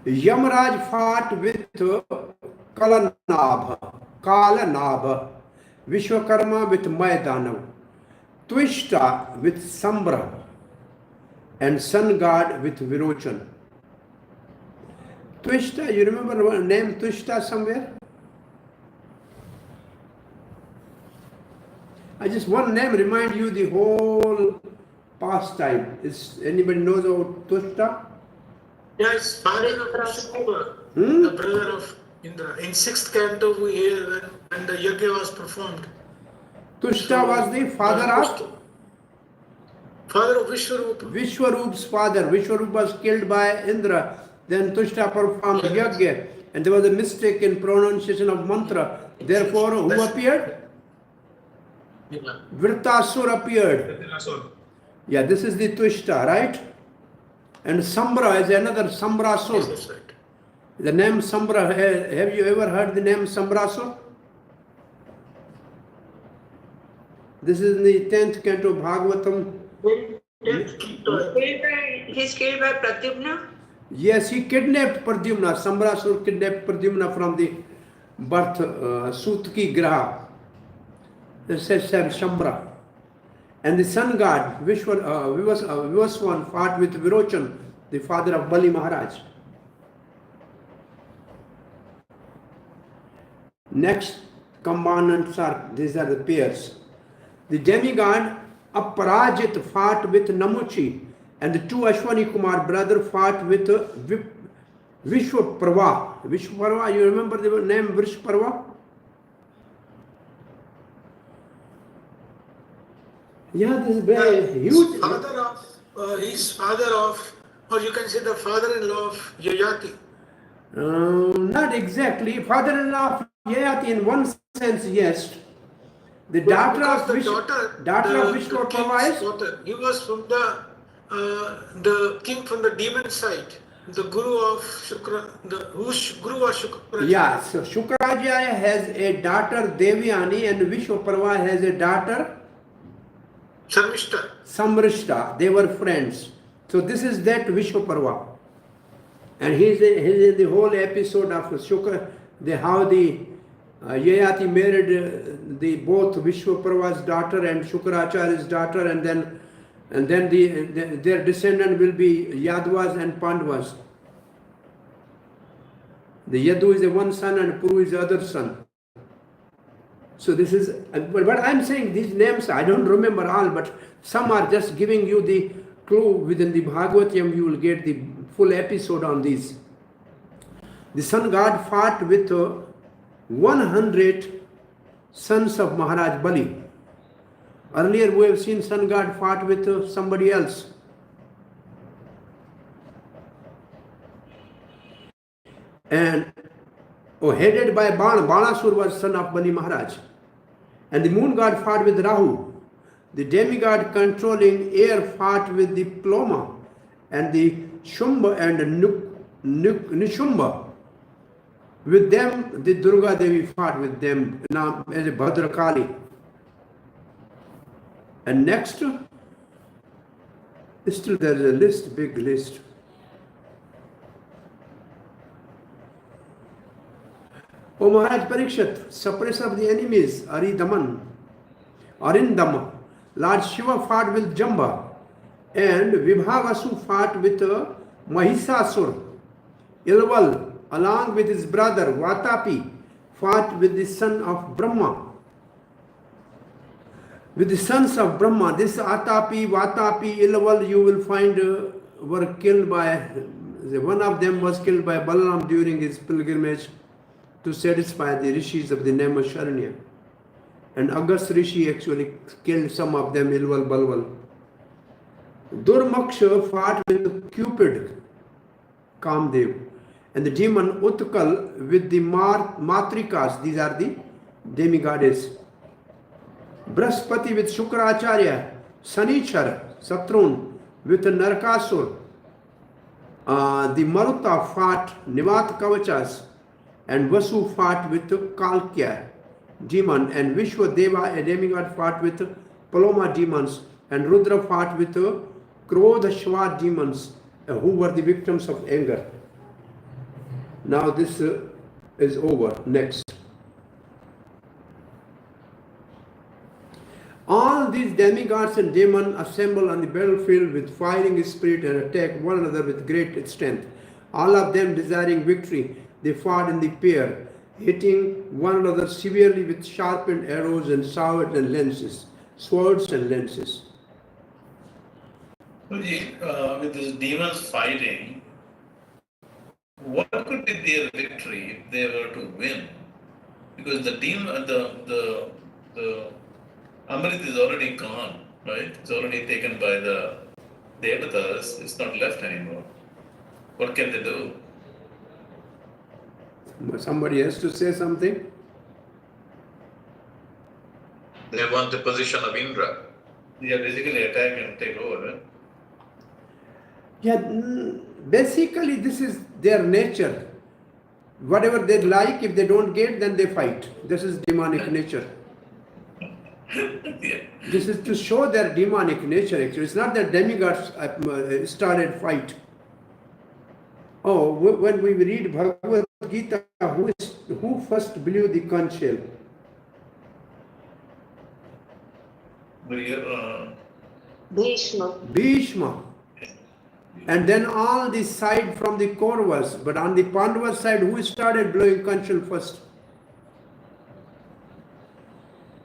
Yamaraj fought with Kalanabha, Vishwakarma with Maydanav, Twishta with Sambra, and Sun God with Virochan. Twishta, you remember the name Twishta somewhere? I just one name remind you the whole pastime. Is anybody knows about Twishta? Yes, father of Shiva, the brother of Indra. In 6th canto we hear when the yajna was performed. Twishta was the father of Vishwarupa. Vishwarup's father. Vishwarup was killed by Indra. Then Twishta performed yajna, and there was a mistake in pronunciation of mantra. Therefore, who appeared? Vritasur appeared. Yeah, this is the Twishta, right? And Sambra is another Sambrasur. Yes, that's right. The name Sambra, have you ever heard the name Sambrasur? This is in the 10th canto Bhagvatam. He's killed by Pradyumna? Yes, he kidnapped Pradyumna. Sambrasur kidnapped Pradyumna from the birth Sutki Graha. This says Shambra. And the sun god Vivaswan fought with Virochan, the father of Bali Maharaj. Next components are, these are the pairs. The demigod Aparajit fought with Namuchi, and the two Ashwani Kumar brother fought with Vishwaparva. Vishwaparva, you remember the name Vishwaparva? Yeah, this is very huge. He's father of, or you can say the father-in-law of Yayati. Not exactly. Father-in-law of Yayati in one sense, yes. The daughter of Vishwaparva is? He was from the king from the demon side, the guru of Shukra, whose guru was Shukra. Yeah, so Shukracharya has a daughter Devyani, and Vishwaparva has a daughter Samrishta. They were friends. So this is that Vishwaparva. And he's in the whole episode of Shukra, how the Yayati married both Vishwaparva's daughter and Shukracharya's daughter, and then their descendant will be Yadvas and Pandavas. The Yadu is the one son and Puru is the other son. So this is, but I'm saying these names, I don't remember all, but some are just giving you the clue. Within the Bhagavatam, you will get the full episode on these. The sun god fought with 100 sons of Maharaj Bali. Earlier we have seen sun god fought with somebody else. And headed by Banasur was son of Bali Maharaj. And the moon god fought with Rahu. The demigod controlling air fought with the Ploma. And the Shumba and Nishumba. With them, the Durga Devi fought with them now as a Bhadrakali. And next, still there is a list, big list. O Maharaj Parikshit, suppressor of the enemies, Arindama, Lord Shiva fought with Jamba, and Vibhavasu fought with Mahisasur. Ilval, along with his brother Vatapi, fought with the son of Brahma. With the sons of Brahma, this Atapi, Vatapi, Ilval, you will find were killed by, one of them was killed by Balaram during his pilgrimage to satisfy the rishis of the namo Sharanya. And August Rishi actually killed some of them, Ilval, Balwal. Durmaksha fought with Cupid, Kamdev, and the demon Utkal with the Matrikas, these are the demigoddess. Brahaspati with Shukracharya, Sanichar, Satrun with Narkasur. The Maruta fought Nivat Kavachas, and Vasu fought with Kalkya demon, and Vishwadeva, a demigod, fought with Paloma demons, and Rudra fought with Krodhashva demons, who were the victims of anger. Now this is over. Next. All these demigods and demons assemble on the battlefield with firing spirit and attack one another with great strength. All of them desiring victory, they fought in the pair, hitting one another severely with sharpened arrows and swords and lances. With these demons fighting, what could be their victory if they were to win? Because the demon, the Amrit is already gone, right? It's already taken by the Devatas. It's not left anymore. What can they do? Somebody has to say something. They want the position of Indra. Yeah, basically attack and take over, right? Yeah, basically this is their nature. Whatever they like, if they don't get, then they fight. This is demonic nature. Yeah. This is to show their demonic nature actually. It's not that demigods started fight. Oh, when we read Bhagavad Gita, who first blew the conch shell? Bhishma. Bhishma. And then all the side from the Kauravas. But on the Pandava side, who started blowing conch shell first?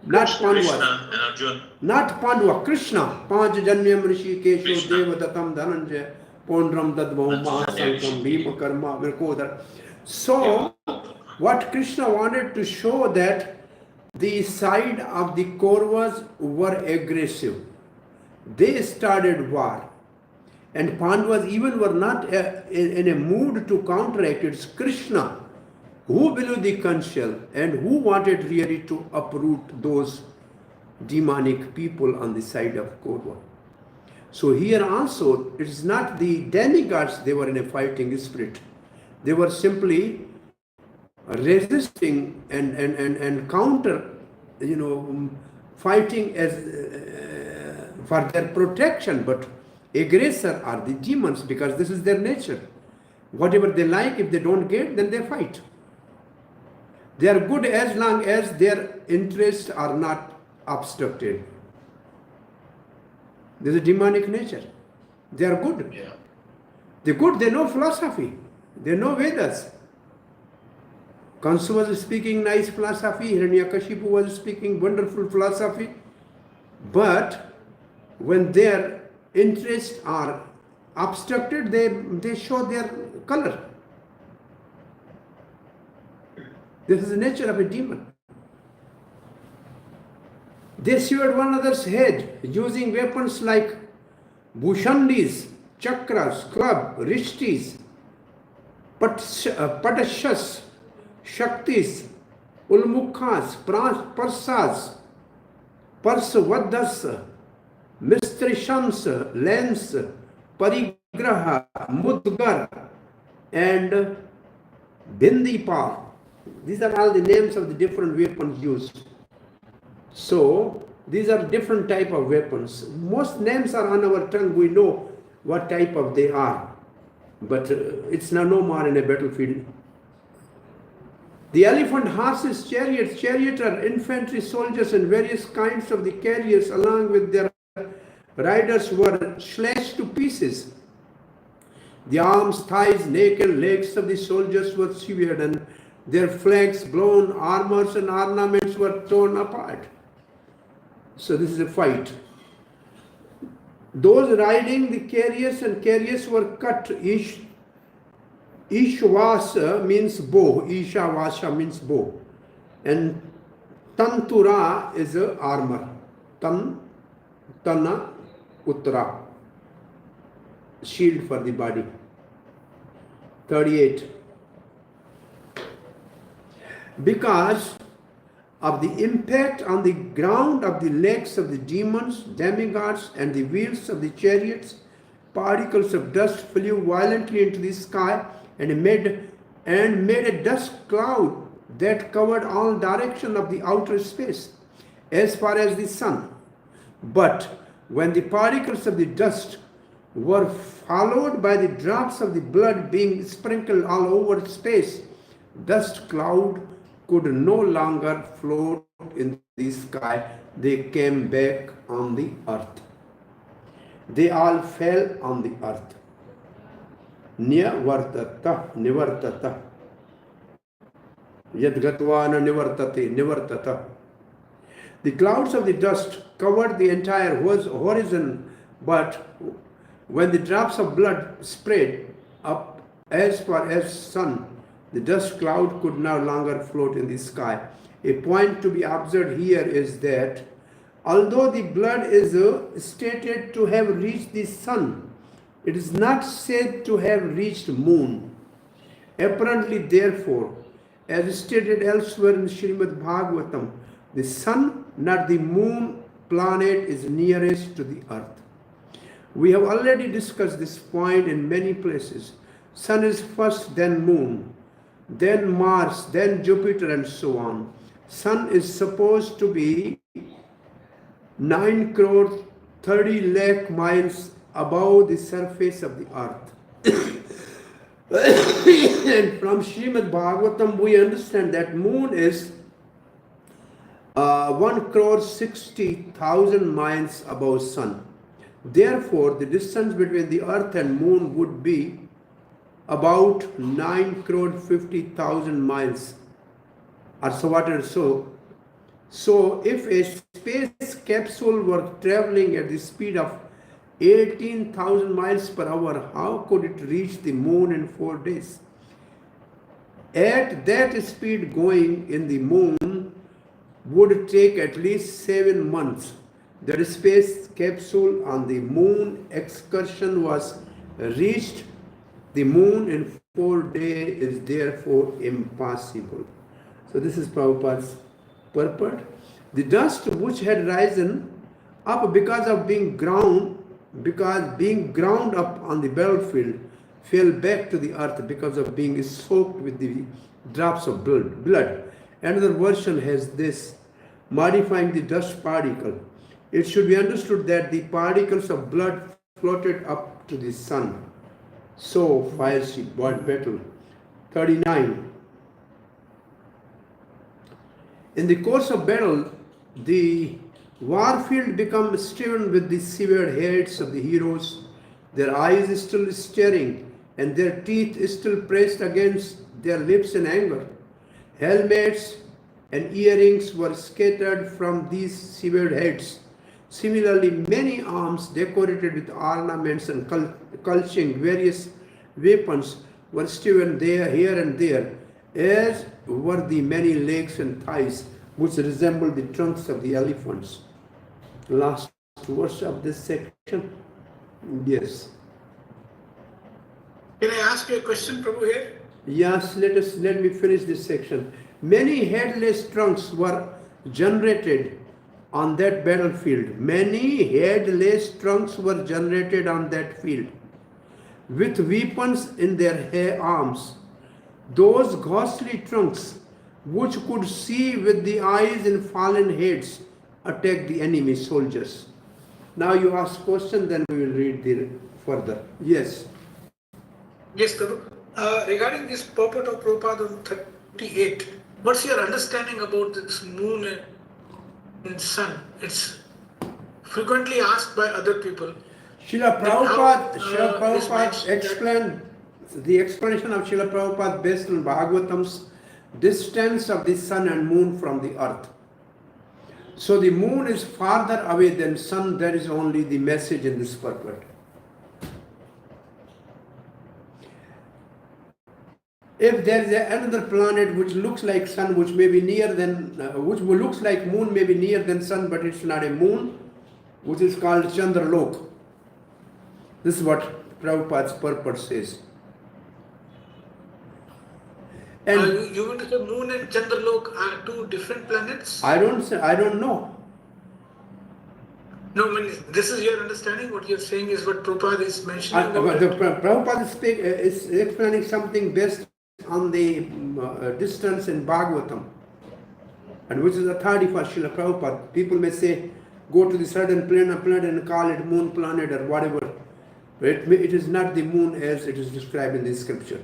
Not Pandava. Krishna and Arjuna. Not Pandava, Krishna. Panch Janyam Rishi Kesho Devadatam Dhananjaya Pondram Dadbhuma Sankam Bhima Karma Virkodar. So, what Krishna wanted to show that the side of the Kauravas were aggressive. They started war. And Pandavas even were not in a mood to counteract. It's Krishna who blew the conch shell and who wanted really to uproot those demonic people on the side of Kaurava. So here also, it is not the demigods, they were in a fighting spirit. They were simply resisting and counter, fighting as for their protection, but aggressor are the demons because this is their nature. Whatever they like, if they don't get, then they fight. They are good as long as their interests are not obstructed. There's a demonic nature. They are good. Yeah. They're good, they know philosophy. They know Vedas. Kansa was speaking nice philosophy, Hiranyakashipu was speaking wonderful philosophy, but when their interests are obstructed, they show their color. This is the nature of a demon. They severed one another's head using weapons like bhushandis, chakras, club, rishtis, patashas, shaktis, ulmukhas, parsas, parsavadhas, mistrishams, lens, parigraha, mudgar, and bindipal. These are all the names of the different weapons used. So these are different type of weapons. Most names are on our tongue. We know what type of they are, but it's now no more in a battlefield. The elephant, horses, chariots, charioteer, infantry, soldiers, and various kinds of the carriers, along with their riders, were slashed to pieces. The arms, thighs, neck, and legs of the soldiers were severed, and their flanks, blown, armors, and ornaments were torn apart. So this is a fight. Those riding the carriers and carriers were cut. Ishvasa means bow. Ishavasa means bow. And Tantura is armor. Tana Uttara. Shield for the body. 38. Because of the impact on the ground of the legs of the demons, demigods, and the wheels of the chariots, particles of dust flew violently into the sky and made a dust cloud that covered all direction of the outer space, as far as the sun. But when the particles of the dust were followed by the drops of the blood being sprinkled all over space, dust cloud could no longer float in the sky. They came back on the earth. They all fell on the earth. Nivartata, nivartata. Yadgatvana nivartate, nivartata. The clouds of the dust covered the entire horizon, but when the drops of blood spread up as far as sun, the dust cloud could no longer float in the sky. A point to be observed here is that although the blood is stated to have reached the sun, it is not said to have reached moon. Apparently, therefore, as stated elsewhere in Srimad Bhagvatam, the sun, not the moon planet, is nearest to the earth. We have already discussed this point in many places. Sun is first, then moon, then Mars, then Jupiter, and so on. Sun is supposed to be 9 crore 30 lakh miles above the surface of the earth. And from Srimad Bhagavatam we understand that moon is 1 crore 60,000 miles above sun. Therefore, the distance between the earth and moon would be about 9 crore 50,000 miles or so whatever. So if a space capsule were traveling at the speed of 18,000 miles per hour, how could it reach the moon in 4 days? At that speed, going in the moon would take at least 7 months. The space capsule on the moon excursion was reached the moon in 4 days is therefore impossible. So this is Prabhupada's purport. The dust which had risen up because being ground up on the battlefield fell back to the earth because of being soaked with the drops of blood. Another version has this, modifying the dust particle. It should be understood that the particles of blood floated up to the sun. So fires battle. 39. In the course of battle, the warfield becomes strewn with the severed heads of the heroes, their eyes still staring and their teeth still pressed against their lips in anger. Helmets and earrings were scattered from these severed heads. Similarly, many arms decorated with ornaments and culching various weapons were strewn there, here and there, as were the many legs and thighs, which resembled the trunks of the elephants. Last verse of this section. Yes. Can I ask you a question, Prabhu, here? Yes, let me finish this section. Many headless trunks were generated on that battlefield. Many headless trunks were generated on that field, with weapons in their arms. Those ghostly trunks, which could see with the eyes in fallen heads, attacked the enemy soldiers. Now you ask question, then we will read the further. Yes. Yes, Prabhu. Regarding this purport of Prabhupada on 38, what's your understanding about this moon and sun? It's frequently asked by other people. Srila Prabhupada explained the explanation of Srila Prabhupada based on Bhagvatam's distance of the sun and moon from the earth. So the moon is farther away than sun. That is only the message in this purport. If there is another planet which looks like sun, which may be near than, which looks like moon, may be near than sun, but it's not a moon, which is called Chandralok. This is what Prabhupada's purport says. And you want to say moon and Chandralok are two different planets? I don't know. No, I mean, this is your understanding. What you're saying is what Prabhupada is mentioning. Prabhupada is explaining something based on the distance in Bhagavatam, and which is authority for Srila Prabhupada. People may say, go to the certain planet and call it moon planet or whatever. But it is not the moon as it is described in the scripture.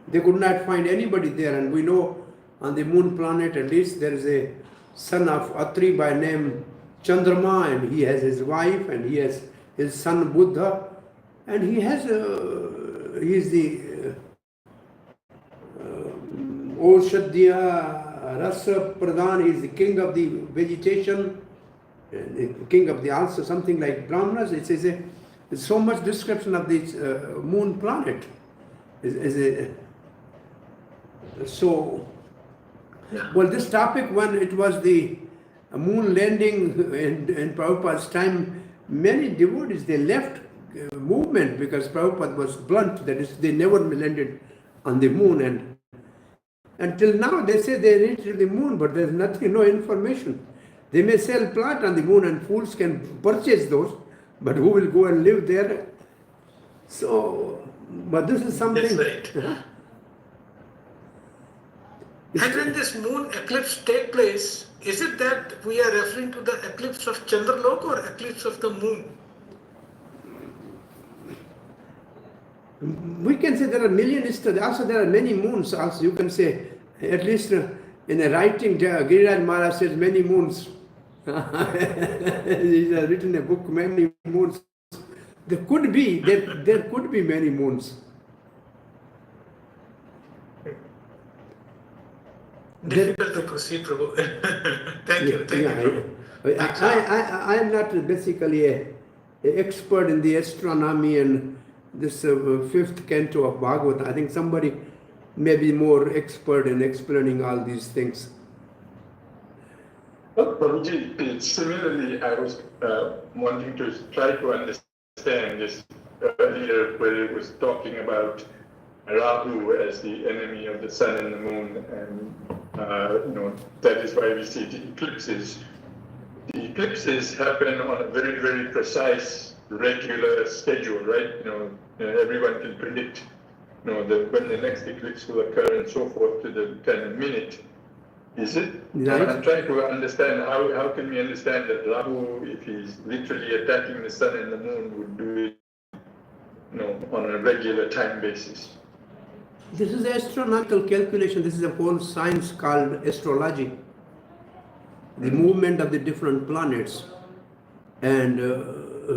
They could not find anybody there, and we know on the moon planet at least there is a son of Atri by name Chandrama, and he has his wife, and he has his son Buddha, and he is the Oshadya Rasa Pradhan. He is the king of the vegetation, the king of the also something like Brahmanas. It says there's so much description of this moon planet. Well, this topic, when it was the moon landing in Prabhupada's time, many devotees, they left movement because Prabhupada was blunt, that is, they never landed on the moon, and until now they say they reached the moon, but there's nothing, no information. They may sell plant on the moon and fools can purchase those, but who will go and live there? So, but this is something. That's right. And when this moon eclipse take place, is it that we are referring to the eclipse of Chandralok or eclipse of the moon? We can say there are millions, also there are many moons also. You can say, at least in a writing, Giriraj Maharaj says many moons. He has written a book, many moons. There could be many moons. Difficult to proceed, Prabhu. Thank you. I am not basically an expert in the astronomy and this fifth canto of Bhagavatam. I think somebody may be more expert in explaining all these things. Well, Prabhuji, similarly, I was wanting to try to understand this earlier, where it was talking about Rahu as the enemy of the sun and the moon, and that is why we see the eclipses. The eclipses happen on a very, very precise, regular schedule, right? Everyone can predict, when the next eclipse will occur and so forth to the kind of minute. Is it? Right. I'm trying to understand how can we understand that Rahu, if he's literally attacking the sun and the moon, would do it, on a regular time basis. This is astronomical calculation. This is a whole science called astrology. The movement of the different planets. And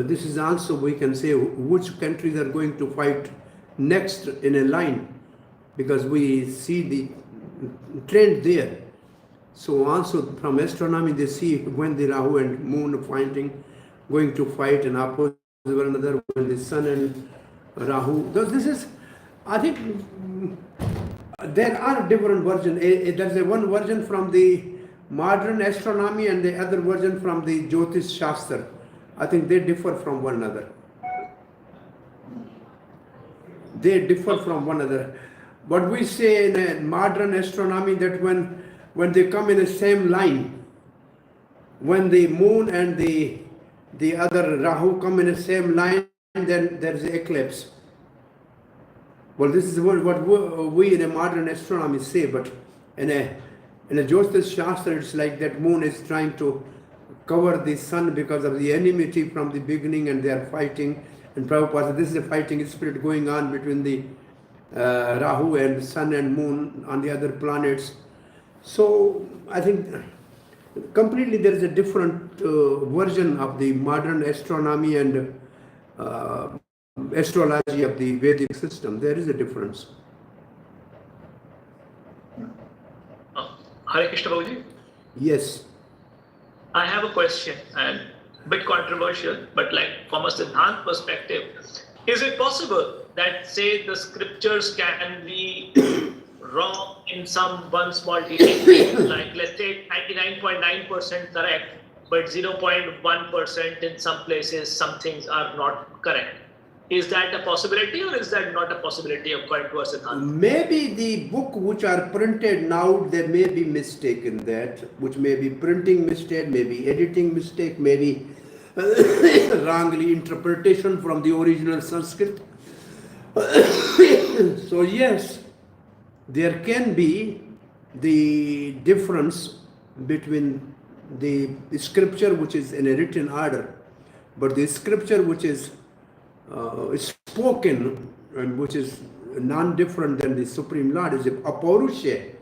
this is also, we can say, which countries are going to fight next in a line. because we see the trend there. So also from astronomy they see when the Rahu and Moon are fighting, going to fight and oppose one another, when the Sun and Rahu. This is, I think, there are different versions. There's a one version from the modern astronomy and the other version from the Jyotish Shastra. I think they differ from one another. They differ from one another. But we say in a modern astronomy that when they come in the same line, when the moon and the other Rahu come in the same line, then there's an eclipse. Well, this is what we in a modern astronomy say, but in a Jyotish Shastra, it's like that moon is trying to cover the sun because of the enmity from the beginning, and they are fighting. And Prabhupada, this is a fighting spirit going on between the Rahu and sun and moon on the other planets. So I think completely there is a different version of the modern astronomy and astrology of the Vedic system. There is a difference. Hare Krishna Babuji. Yes. I have a question and a bit controversial, but like from a Siddhant perspective, is it possible that say the scriptures can be wrong in some one small detail, like let's say 99.9% correct, but 0.1% in some places some things are not correct? Is that a possibility or is that not a possibility according to a Siddhant? Maybe the book which are printed now, there may be mistake in that, which may be printing mistake, maybe editing mistake, maybe wrongly interpretation from the original Sanskrit. So yes, there can be the difference between the scripture which is in a written order, but the scripture which is spoken and which is non-different than the Supreme Lord is a Paurusha.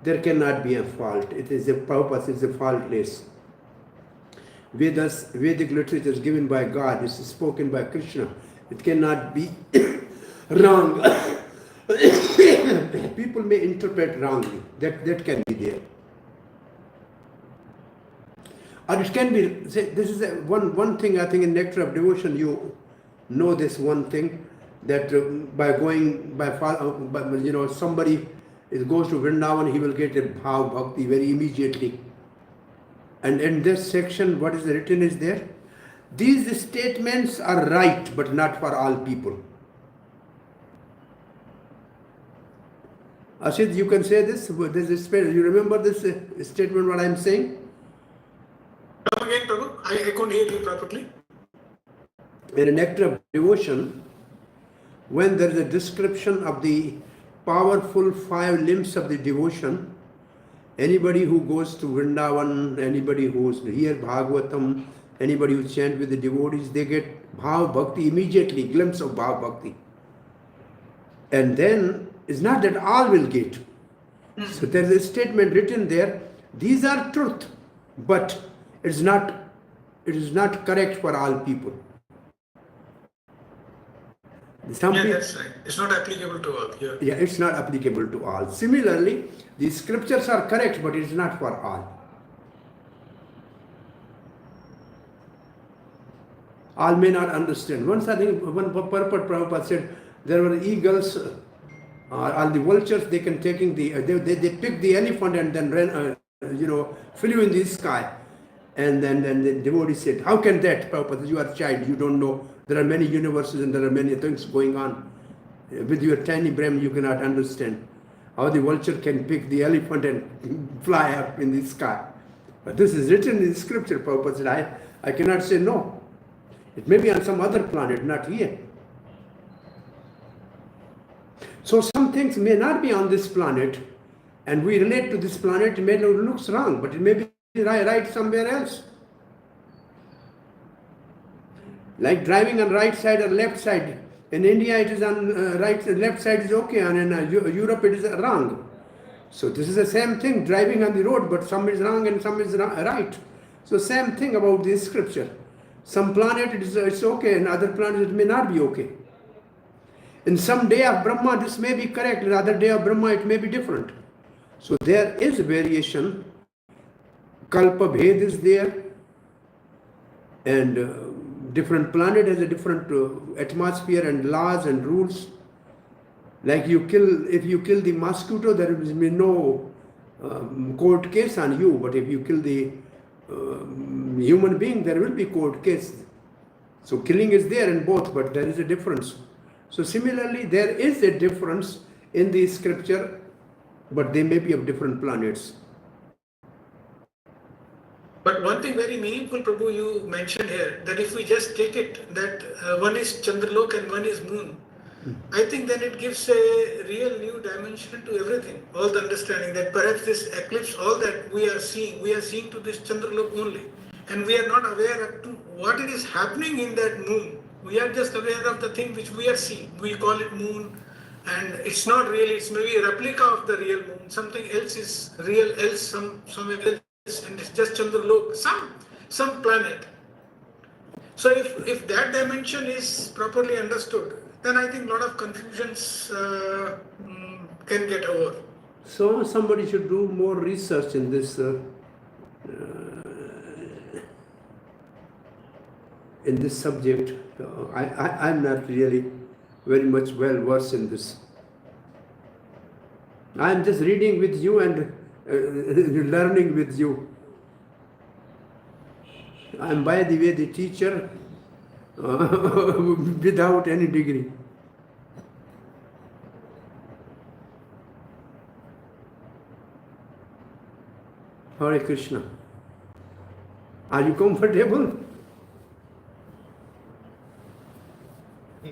There cannot be a fault. It is a purpose, it's a faultless. Vedas, Vedic literature is given by God, it's spoken by Krishna. It cannot be wrong. People may interpret wrongly. That can be there. Or it can be, say, this is one thing I think in Nectar of Devotion you know this one thing, that somebody goes to Vrindavan, he will get a bhav bhakti very immediately. And in this section, what is written is there? These statements are right, but not for all people. Ashit, you can say this. You remember this statement, what I am saying? Come again, Prabhu. I couldn't hear you properly. In a Nectar of Devotion, when there is a description of the powerful 5 limbs of the devotion, anybody who goes to Vrindavan, anybody who hears Bhagvatam, anybody who chants with the devotees, they get bhav bhakti immediately, glimpse of bhav bhakti. And then it's not that all will get. So there is a statement written there, these are truth, but it is not correct for all people. That's right. It's not applicable to all. Yeah, it's not applicable to all. Similarly, the scriptures are correct, but it's not for all. All may not understand. Once I think one purport Prabhupada said there were eagles, all the vultures, they can taking they pick the elephant and then ran, flew in the sky. And then the devotee said, how can that, Prabhupada? You are a child, you don't know. There are many universes and there are many things going on. With your tiny brain, you cannot understand how the vulture can pick the elephant and fly up in the sky. But this is written in the scripture, Prabhupada said, I cannot say no. It may be on some other planet, not here. So some things may not be on this planet, and we relate to this planet, it may look wrong, but it may be right somewhere else. Like driving on right side or left side. In India it is on left side is okay, and in Europe it is wrong. So this is the same thing, driving on the road, but some is wrong and some is right. So same thing about this scripture. Some planet it's okay, and other planets it may not be okay. In some day of Brahma, this may be correct. In other day of Brahma, it may be different. So there is variation. Kalpa Bhed is there, and different planet has a different atmosphere and laws and rules. Like if you kill the mosquito, there will be no court case on you. But if you kill the human being, there will be court case. So killing is there in both, but there is a difference. So similarly, there is a difference in the scripture, but they may be of different planets. But one thing very meaningful, Prabhu, you mentioned here, that if we just take it that one is Chandralok and one is moon, I think then it gives a real new dimension to everything, all the understanding that perhaps this eclipse, all that we are seeing to this Chandralok only. And we are not aware of to what it is happening in that moon. We are just aware of the thing which we are seeing. We call it moon, and it's not really, it's maybe a replica of the real moon. Something else is real, else somewhere else, and it's just Chandralok, some planet. So if that dimension is properly understood, then I think a lot of confusions can get over. So somebody should do more research in this subject. I'm not really very much well versed in this. I'm just reading with you and learning with you. I'm, by the way, the teacher without any degree. Hare Krishna. Are you comfortable?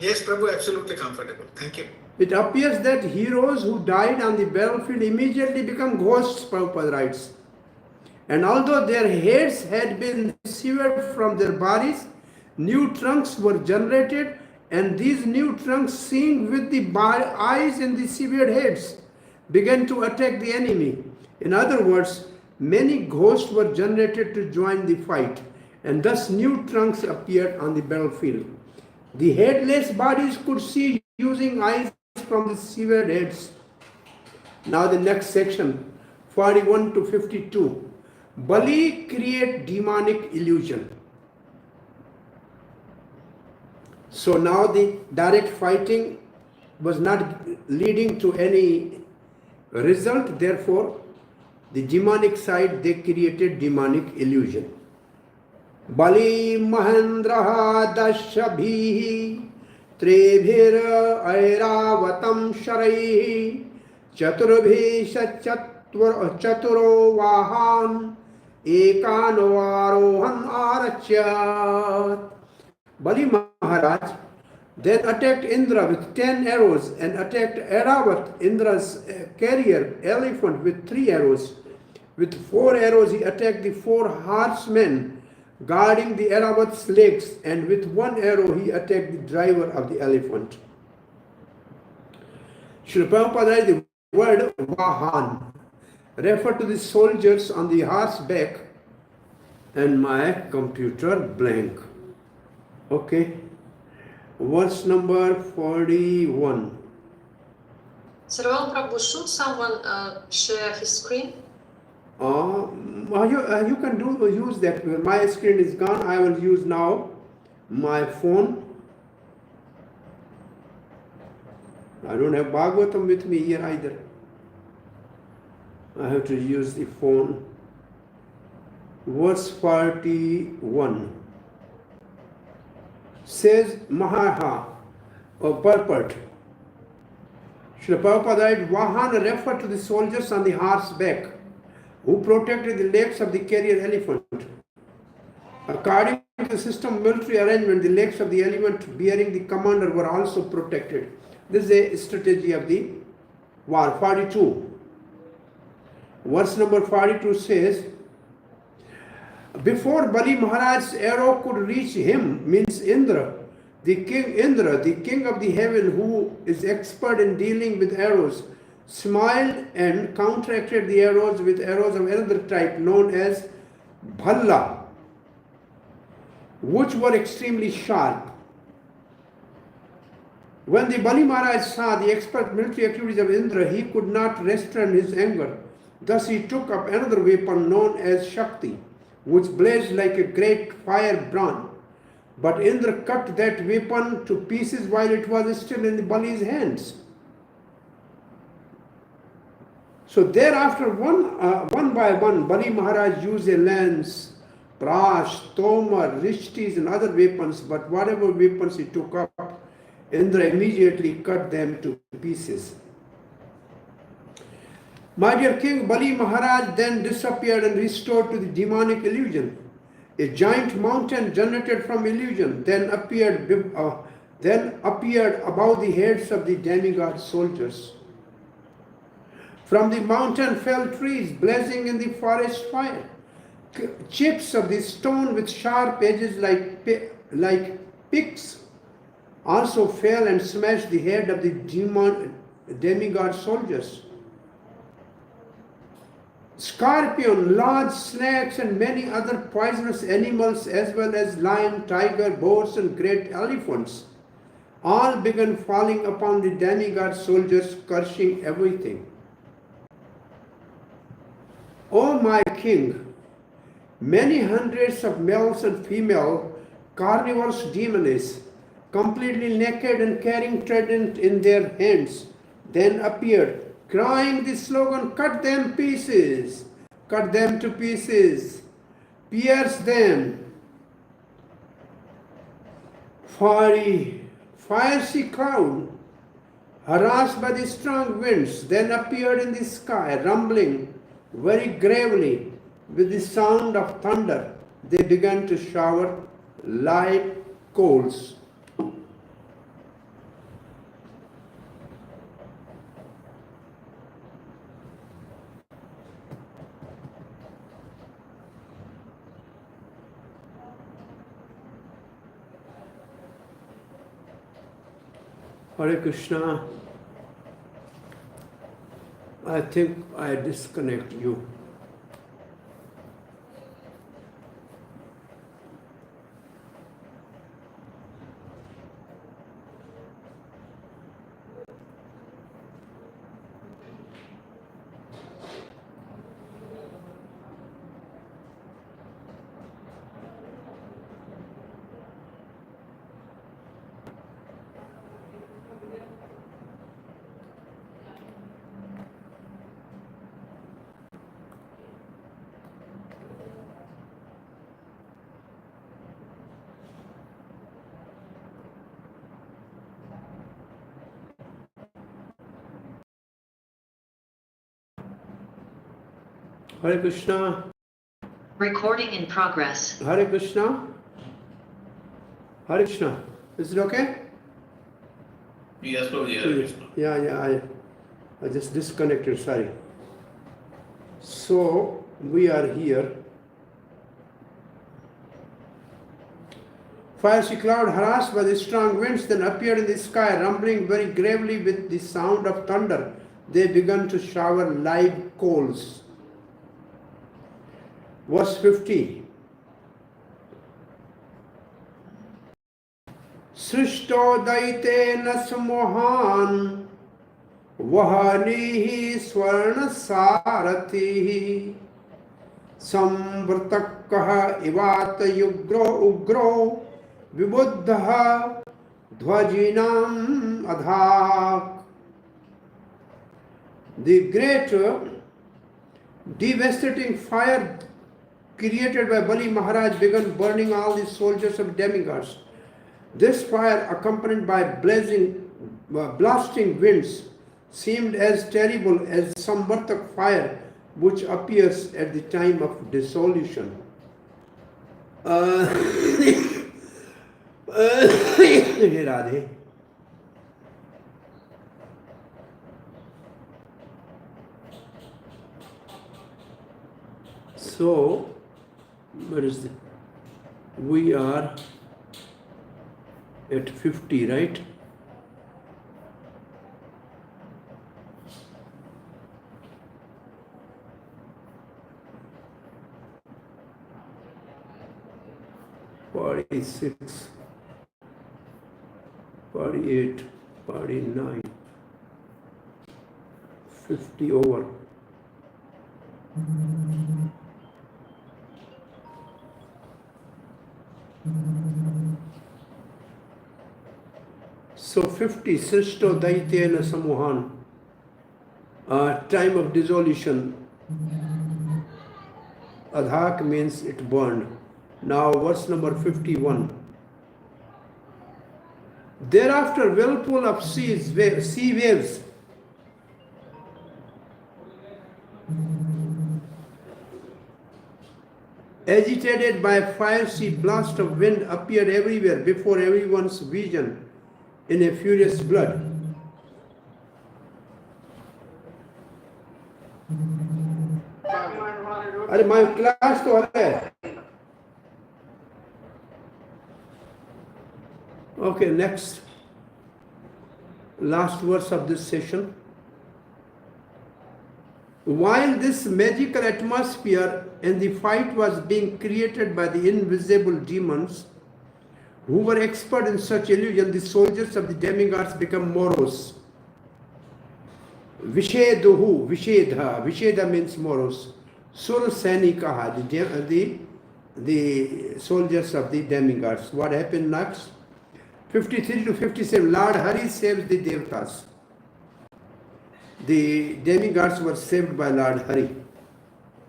Yes, Prabhu, absolutely comfortable. Thank you. It appears that heroes who died on the battlefield immediately become ghosts, Prabhupada writes. And although their heads had been severed from their bodies, new trunks were generated, and these new trunks, seeing with the eyes in the severed heads, began to attack the enemy. In other words, many ghosts were generated to join the fight, and thus new trunks appeared on the battlefield. The headless bodies could see using eyes from the severed heads. Now the next section, 41 to 52. Bali create demonic illusion. So now the direct fighting was not leading to any result, therefore the demonic side, they created demonic illusion. Bali Mahendraha Dashabhihi Trebhir Airavatam Sharaihi Chaturbhi Chaturo Vahan Ekano Arohan Arachyat. Bali Maharaj then attacked Indra with 10 arrows and attacked Airavat, Indra's carrier elephant, with 3 arrows. With 4 arrows he attacked the 4 horsemen guarding the Airavat's legs, and with 1 arrow he attacked the driver of the elephant. Srila Prabhupada, the word Vahan refer to the soldiers on the horseback, and my computer blank. Okay, verse number 41. Sarvabhauma Prabhu, should someone share his screen? You can use that. My screen is gone. I will use now my phone. I don't have Bhagvatam with me here either. I have to use the phone. Verse 41 says Mahaha, or purport. Srila Prabhupada, Vahan referred to the soldiers on the horseback who protected the legs of the carrier elephant. According to the system of military arrangement, the legs of the elephant bearing the commander were also protected. This is a strategy of the war. 42. Verse number 42 says, before Bali Maharaj's arrow could reach him, means Indra, the king of the heaven, who is expert in dealing with arrows, smiled and counteracted the arrows with arrows of another type known as bhalla, which were extremely sharp. When the Bali Maharaj saw the expert military activities of Indra, he could not restrain his anger. Thus he took up another weapon known as Shakti, which blazed like a great firebrand. But Indra cut that weapon to pieces while it was still in the Bali's hands. So thereafter, one by one, Bali Maharaj used a lance, brash, tomar, rishtis and other weapons, but whatever weapons he took up, Indra immediately cut them to pieces. My dear king, Bali Maharaj then disappeared and restored to the demonic illusion. A giant mountain generated from illusion then appeared above the heads of the demigod soldiers. From the mountain fell trees blazing in the forest fire. Chips of the stone with sharp edges like picks also fell and smashed the head of the demigod soldiers. Scorpion, large snakes and many other poisonous animals as well as lion, tiger, boars and great elephants all began falling upon the demigod soldiers, cursing everything. O my king, many hundreds of males and female carnivorous demons, completely naked and carrying trident in their hands, then appeared, crying the slogan, cut them pieces, cut them to pieces, pierce them. Fiery cloud, harassed by the strong winds, then appeared in the sky, rumbling very gravely with the sound of thunder. They began to shower live coals. Hare Krishna. I think I disconnect you. Hare Krishna. Recording in progress. Hare Krishna. Hare Krishna. Is it okay? Yes, Prabhuji, Hare Krishna. Yeah, I just disconnected, sorry. So, we are here. Fiery cloud harassed by the strong winds then appeared in the sky, rumbling very gravely with the sound of thunder. They began to shower live coals. Verse 50. Srishto daitena samohan vahanihi swarna saratihi samvrtakaha ivata ugro vibuddha dhvajinam adhak. The great devastating fire created by Bali Maharaj began burning all the soldiers of demigods. This fire, accompanied by blasting winds, seemed as terrible as Samvartak fire which appears at the time of dissolution. Radhe. So, where is the? We are at 50, right? Forty-six, 48. 49, 50 over. So 50, Srishto Daitena Samohan, time of dissolution. Adhak means it burned. Now verse number 51. Thereafter, whirlpool of sea waves agitated by a fiery blast of wind appeared everywhere before everyone's vision in a furious flood. अरे my class तो है. Okay, next, last verse of this session. While this magical atmosphere and the fight was being created by the invisible demons who were expert in such illusion, the soldiers of the demigods become morose. Visheduhu, Visheda means morose. Surasänikaha, the soldiers of the demigods. What happened next? 53 to 57, Lord Hari saves the Devatas. The demigods were saved by Lord Hari.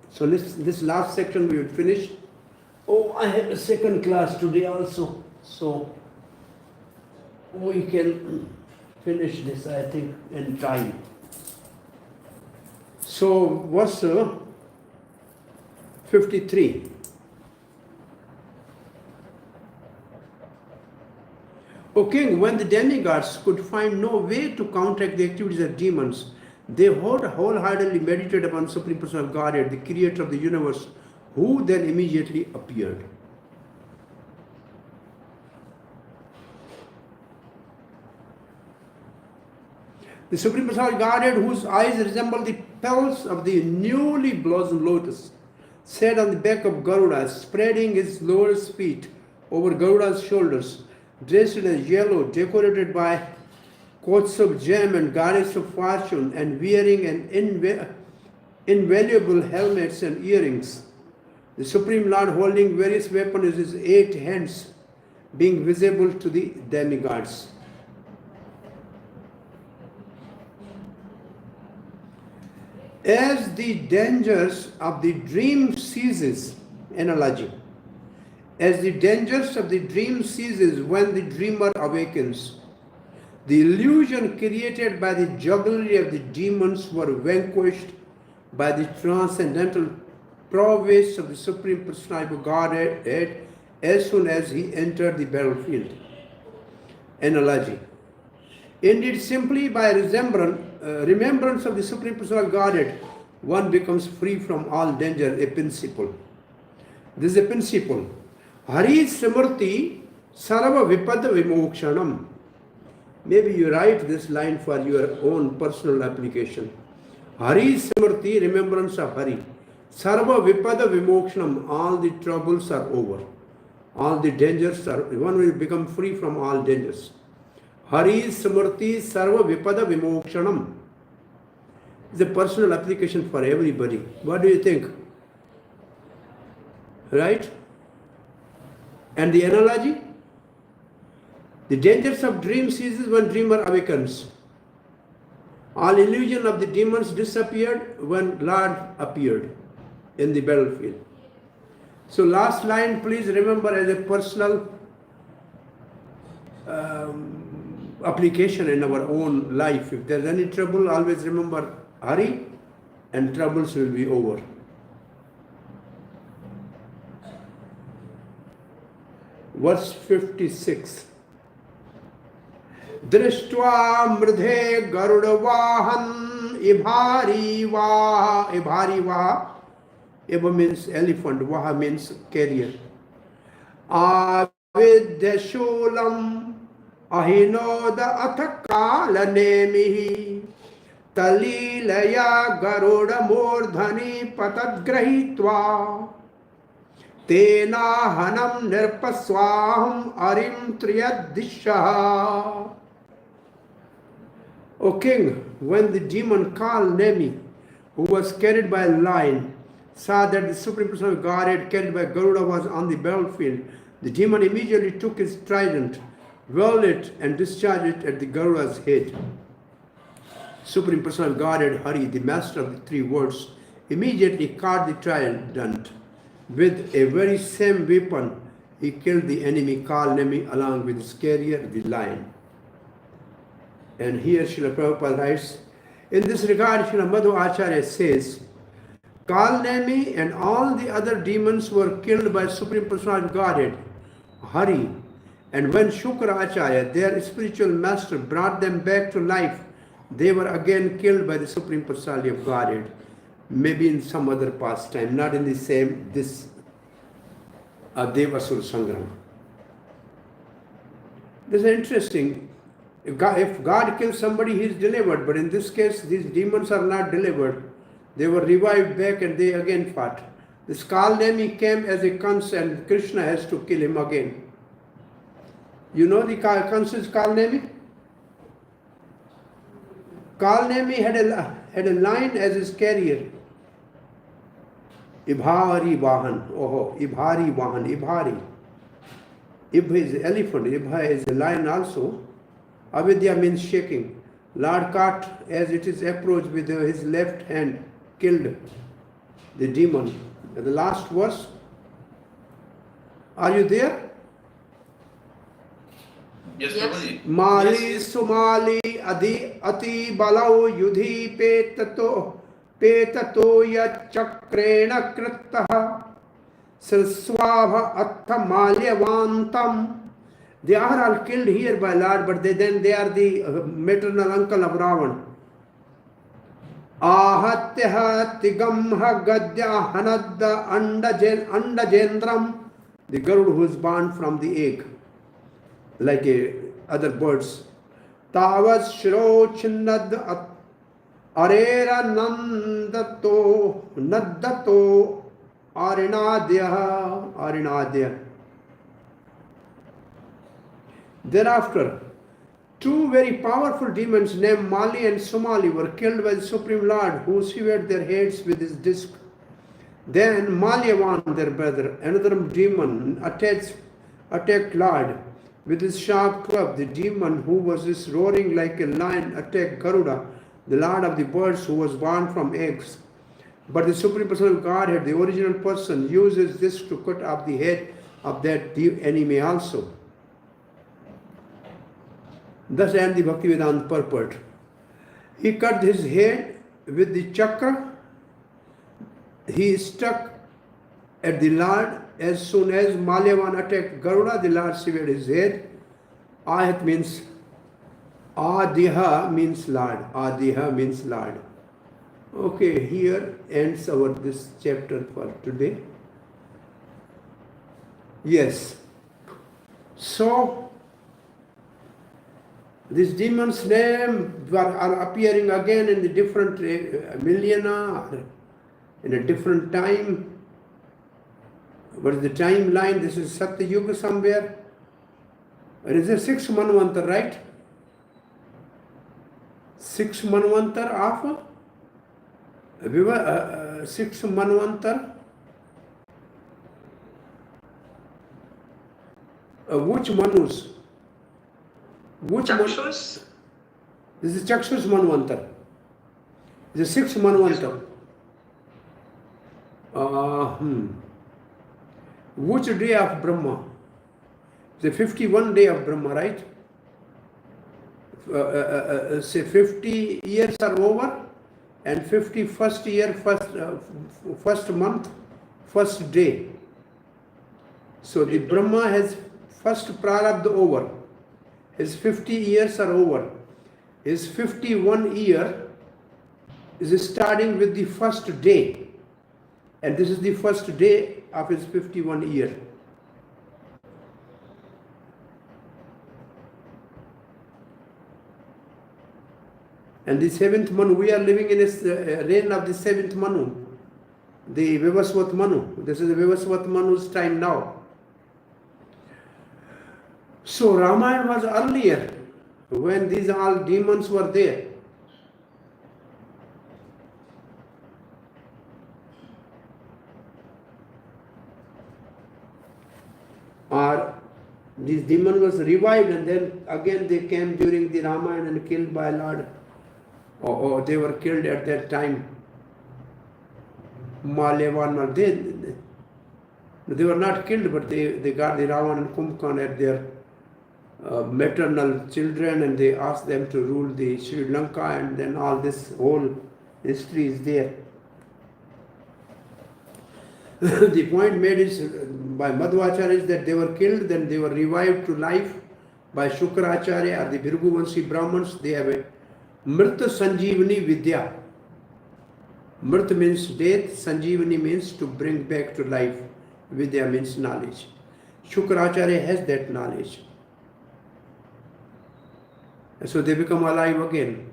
So this last section we will finish. Oh, I have a second class today also. So we can finish this, I think, in time. So verse 53. O king, when the demigods could find no way to counteract the activities of demons, they wholeheartedly meditated upon Supreme Personal Godhead, the creator of the universe, who then immediately appeared. The Supreme Personal Godhead, whose eyes resemble the petals of the newly blossomed lotus, sat on the back of Garuda, spreading his lotus feet over Garuda's shoulders, dressed in yellow, decorated by coats of gem and goddess of fortune, and wearing an invaluable helmets and earrings. The Supreme Lord holding various weapons in his 8 hands, being visible to the demigods. As the dangers of the dream ceases, analogy. As the dangers of the dream ceases when the dreamer awakens, the illusion created by the jugglery of the demons were vanquished by the transcendental prowess of the Supreme Personality of Godhead as soon as he entered the battlefield. Analogy. Indeed, simply by remembrance of the Supreme Personal Godhead, one becomes free from all danger, a principle. This is a principle. Hari Smriti Sarva Vipada Vimokshanam. Maybe you write this line for your own personal application. Hari Smriti, remembrance of Hari. Sarva Vipada Vimokshanam, all the troubles are over. All the dangers are, one will become free from all dangers. Hari Smriti Sarva Vipada Vimokshanam. It's a personal application for everybody. What do you think? Right? And the analogy? The dangers of dream ceases when dreamer awakens. All illusion of the demons disappeared when Lord appeared in the battlefield. So last line, please remember as a personal application in our own life. If there's any trouble, always remember Hari and troubles will be over. Verse 56. Drishtva mridhe garudavahan ibhari vaha. Iba means elephant, vaha means carrier. Avidyashulam ahinoda athakala nemihi talilaya garuda mordhani patadgrahitva Tena hanam nirpaswaham arim triyadishaha. O king, when the demon called Nemi, who was carried by a lion, saw that the Supreme Personality of Godhead carried by Garuda was on the battlefield, the demon immediately took his trident, whirled it, and discharged it at the Garuda's head. Supreme Personality of Godhead, Hari, the master of the three worlds, immediately caught the trident. With a very same weapon, he killed the enemy called Nemi along with his carrier, the lion. And here Srila Prabhupada writes, in this regard, Srila Madhu Acharya says, Kalnemi and all the other demons were killed by Supreme Personality of Godhead, Hari. And when Shukra Acharya, their spiritual master, brought them back to life, they were again killed by the Supreme Personality of Godhead. Maybe in some other past time, not in the same, this Devasur Sangram. This is interesting. If God kills somebody, he is delivered. But in this case, these demons are not delivered. They were revived back and they again fought. This Kalnemi came as a Kans and Krishna has to kill him again. You know the Kans is Kalnemi? Kalnemi had a lion as his carrier. Ibhari Vahan. Oh, Ibhari Vahan. Ibhari. Ibha is the elephant. Ibha is a lion also. Avidya means shaking. Lord caught as it is approached with his left hand, killed the demon. The last verse. Are you there? Yes, Yes. Prabhuji. Mali Sumali Ati Balau Yudhi Petato Ya Chakrena Krittaha Sriswabha Atha Malyavantam. They are all killed here by Lord, but they are the maternal uncle of Ravan. Ahatyaha Tigamha Gadya Hanadda Andajendram. The Garuda who is born from the egg, like other birds. Tavas Shiro Chinnad Arera Naddato Arinadya. Thereafter, two very powerful demons named Mali and Somali were killed by the Supreme Lord, who severed their heads with his disc. Then Malyavan, their brother, another demon, attacked Lord with his sharp club. The demon, who was this roaring like a lion, attacked Garuda, the lord of the birds, who was born from eggs. But the Supreme Personality of Godhead, the original person, uses this to cut off the head of that enemy also. Thus ends the Bhaktivedanta purport. He cut his head with the chakra. He struck at the Lord. As soon as Malyavan attacked Garuda, the Lord severed his head. Ahat means Adiha means Lord. Adiha means Lord. Okay, here ends this chapter for today. Yes. So these demons' names are appearing again in the different millennia, or in a different time. What is the timeline? This is Satya Yuga somewhere. It is a 6th Manvantar, right? 6th Manvantar of 6th Manvantar. Which Manus? Which Chakshus? This is Chakshus Manvantar. This is 6th Manvantar. Which day of Brahma? The 51 day of Brahma, right? Say 50 years are over, and 51st year, first month, first day. So the Brahma has first prarabdha over. His 50 years are over. His 51 year is starting with the first day. And this is the first day of his 51 year. And the 7th Manu, we are living in a reign of the 7th Manu, the Vivasvat Manu. This is the Vivasvat Manu's time now. So Ramayana was earlier, when these all demons were there. This demon was revived, and then again they came during the Ramayana and killed by Lord, or they were killed at that time. Malyavan, they were not killed, but they got the Ravan and Kumbhakarna at their maternal children, and they asked them to rule the Sri Lanka, and then all this whole history is there. The point made is by Madhvacharya is that they were killed, then they were revived to life by Shukracharya or the Bhrigu Brahmins. They have a Mrta Sanjeevani Vidya. Mrta means death, Sanjeevani means to bring back to life. Vidya means knowledge. Shukracharya has that knowledge. So they become alive again.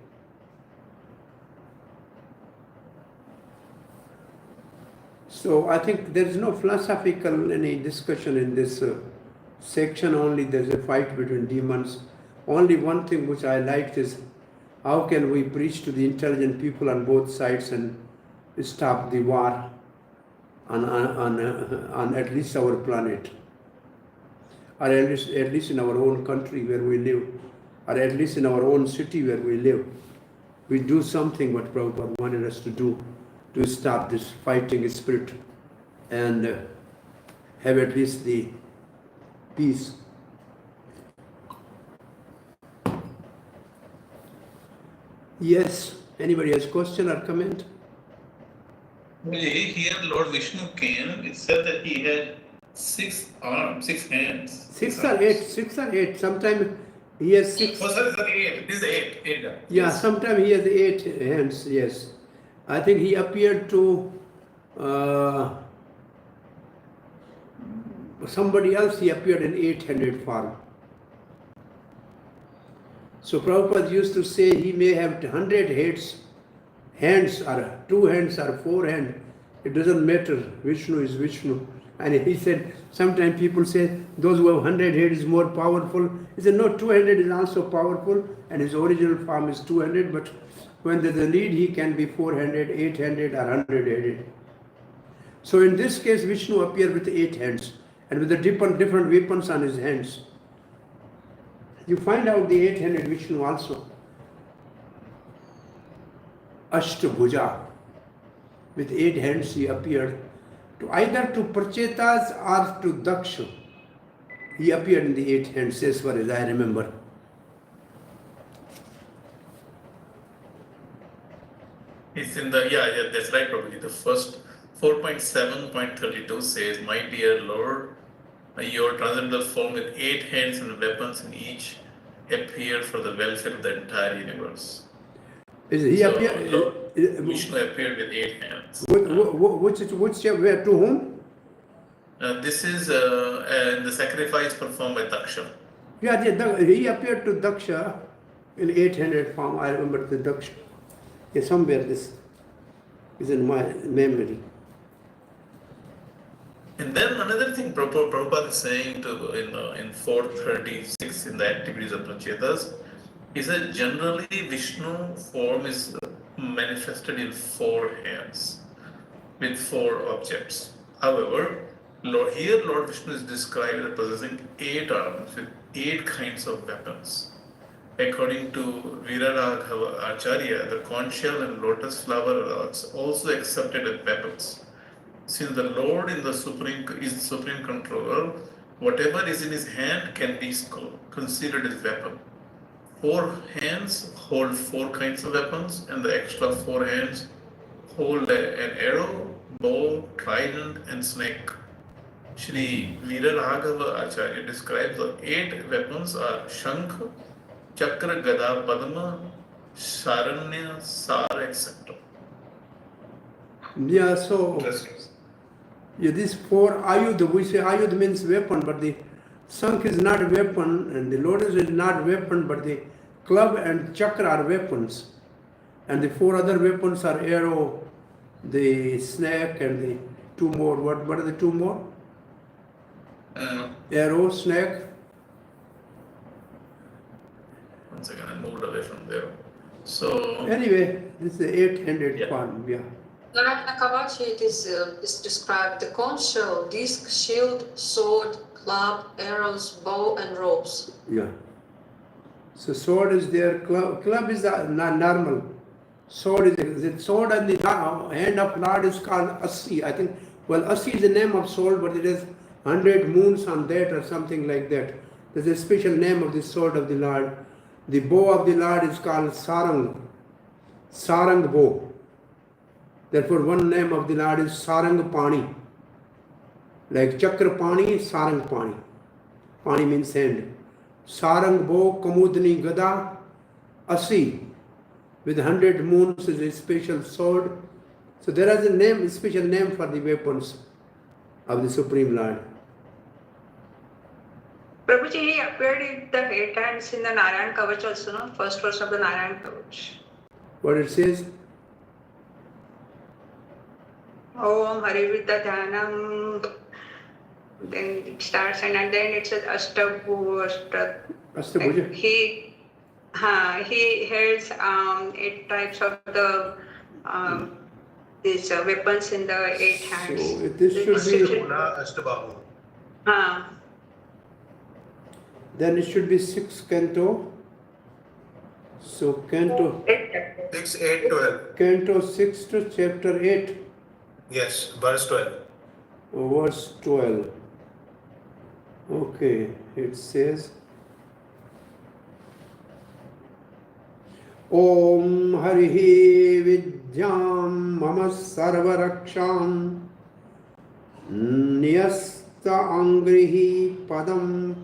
So I think there is no philosophical any discussion in this section, only there is a fight between demons. Only one thing which I liked is how can we preach to the intelligent people on both sides and stop the war on at least our planet, or at least in our own country where we live, or at least in our own city where we live. We do something what Prabhupada wanted us to do to stop this fighting spirit and have at least the peace. Yes, anybody has question or comment? Here Lord Vishnu came, it said that he had 6 arms, 6 hands. Six or eight. Sometimes he has 6. Oh, sorry, 8. This is 8. 8. Yeah, Yes. sometimes he has 8 hands, yes. I think he appeared to somebody else, he appeared in 8-handed form. So Prabhupada used to say he may have 100 hands or 2 hands or 4 hands. It doesn't matter. Vishnu is Vishnu. And he said, sometimes people say those who have 100 heads is more powerful. He said, no, 200 is also powerful, and his original form is 200, but when there's a need, he can be 400, 800, or 100-headed. So in this case, Vishnu appeared with 8 hands and with the different weapons on his hands. You find out the 8-handed Vishnu also. Ashtabhuja. With 8 hands he appeared to either to Prachetas or to Daksha. He appeared in the 8 hands as far as I remember. It's in the, yeah, that's right, probably. The first 4.7.32 says, my dear Lord, your transcendental form with 8 hands and weapons in each appear for the welfare of the entire universe. He So, appeared. Lord Vishnu appeared with 8 hands. Which where to whom? This is the sacrifice performed by Daksha. Yeah, he appeared to Daksha in 8-handed form. I remember the Daksha. Yeah, somewhere this is in my memory. And then another thing Prabhupada is saying in 436 in the activities of Prachetas is that generally Vishnu form is manifested in 4 hands with 4 objects. However, Lord Vishnu is described as possessing 8 arms with 8 kinds of weapons. According to Viraraghava Acharya, the conch shell and lotus flower are also accepted as weapons. Since the Lord is the supreme controller, whatever is in his hand can be considered as weapon. 4 hands hold 4 kinds of weapons, and the extra 4 hands hold an arrow, bow, trident, and snake. Shri Viraraghava Acharya describes the 8 weapons are Shankh, Chakra, Gada, Padma, Sharanya, Sara, etc. Yeah, so yeah, these 4 ayudh, we say ayudh means weapon, but the Shankh is not a weapon, and the lotus is not a weapon, but the club and chakra are weapons. And the 4 other weapons are arrow, the snake, and the 2 more. What are the 2 more? Arrow, snake. One second, I moved away from there. So Anyway, this is the 8-handed Yeah. form. Yeah. Narayana Kavachi, it is described the conch shell, disc, shield, sword, club, arrows, bow, and ropes. Yeah. So sword is there, club is normal. Sword is the sword and the hand of Lord is called Assi. I think, well, Assi is the name of sword, but it has 100 moons on that or something like that. There's a special name of the sword of the Lord. The bow of the Lord is called Sarang. Sarang bow. Therefore, one name of the Lord is Sarang Pani. Like Chakra Pani, Sarang Pani. Pani means hand. Sarang bow, Kamudni Gada, Assi. With 100 moons is a special sword. So there is a name, a special name for the weapons of the Supreme Lord. Prabhuji, he appeared with the 8 hands in the Narayan Kavach also, no? First verse of the Narayan Kavach. What it says? Om Hari Vidya Dhyanam. Then it starts and then it says Ashtabhuja. He has 8 types of the these weapons in the 8 hands. So this should be, Ashtabhauma. then it should be 6 canto. So canto 6, 8, 12. Canto 6 to chapter 8, Yes, verse 12. verse 12. Okay, it says, Om Harihi Vidyam Mama Sarvaraksham Nyasta Angrihi Padam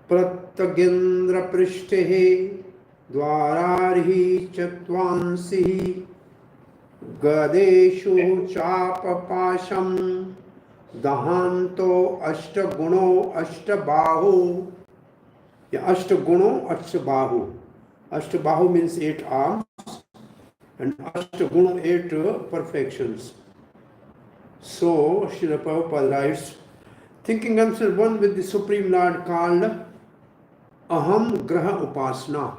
Prattagendra Prishthehe Dwararhi Chatvansihi Gadeshu Chapapasham Dahanto Ashtaguno Ashtabahu. Yeah, Ashtaguno Ashtabahu. Ashtabahu means 8 arms and Ashtaguno 8 perfections. So Srila Prabhupada writes, thinking himself one with the Supreme Lord called Aham Graha Upasana.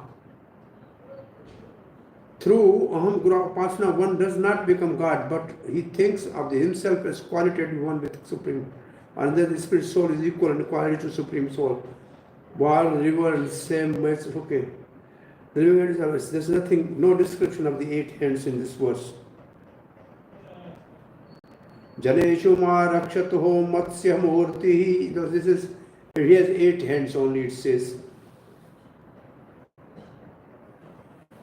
Through Aham Graha Upasana, one does not become God, but he thinks of himself as qualitative one with Supreme. And then the spirit soul is equal in quality to Supreme Soul. Wall, river, and same mess. Okay. The living entities, there's nothing, no description of the 8 hands in this verse. Janeshu ma rakshatuho matsya murtihi. This is, he has 8 hands only, it says.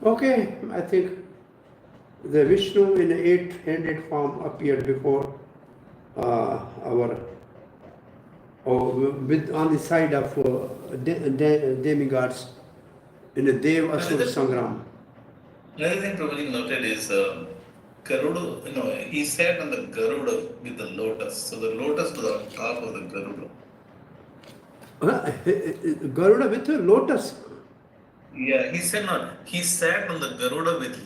Okay, I think the Vishnu in 8-handed form appeared before on the side of demigods in the Dev Asur Sangram. Another thing probably noted is Garuda, he sat on the Garuda with the lotus. So the lotus was on top of the Garuda. Garuda with a lotus. Yeah, he sat on the Garuda with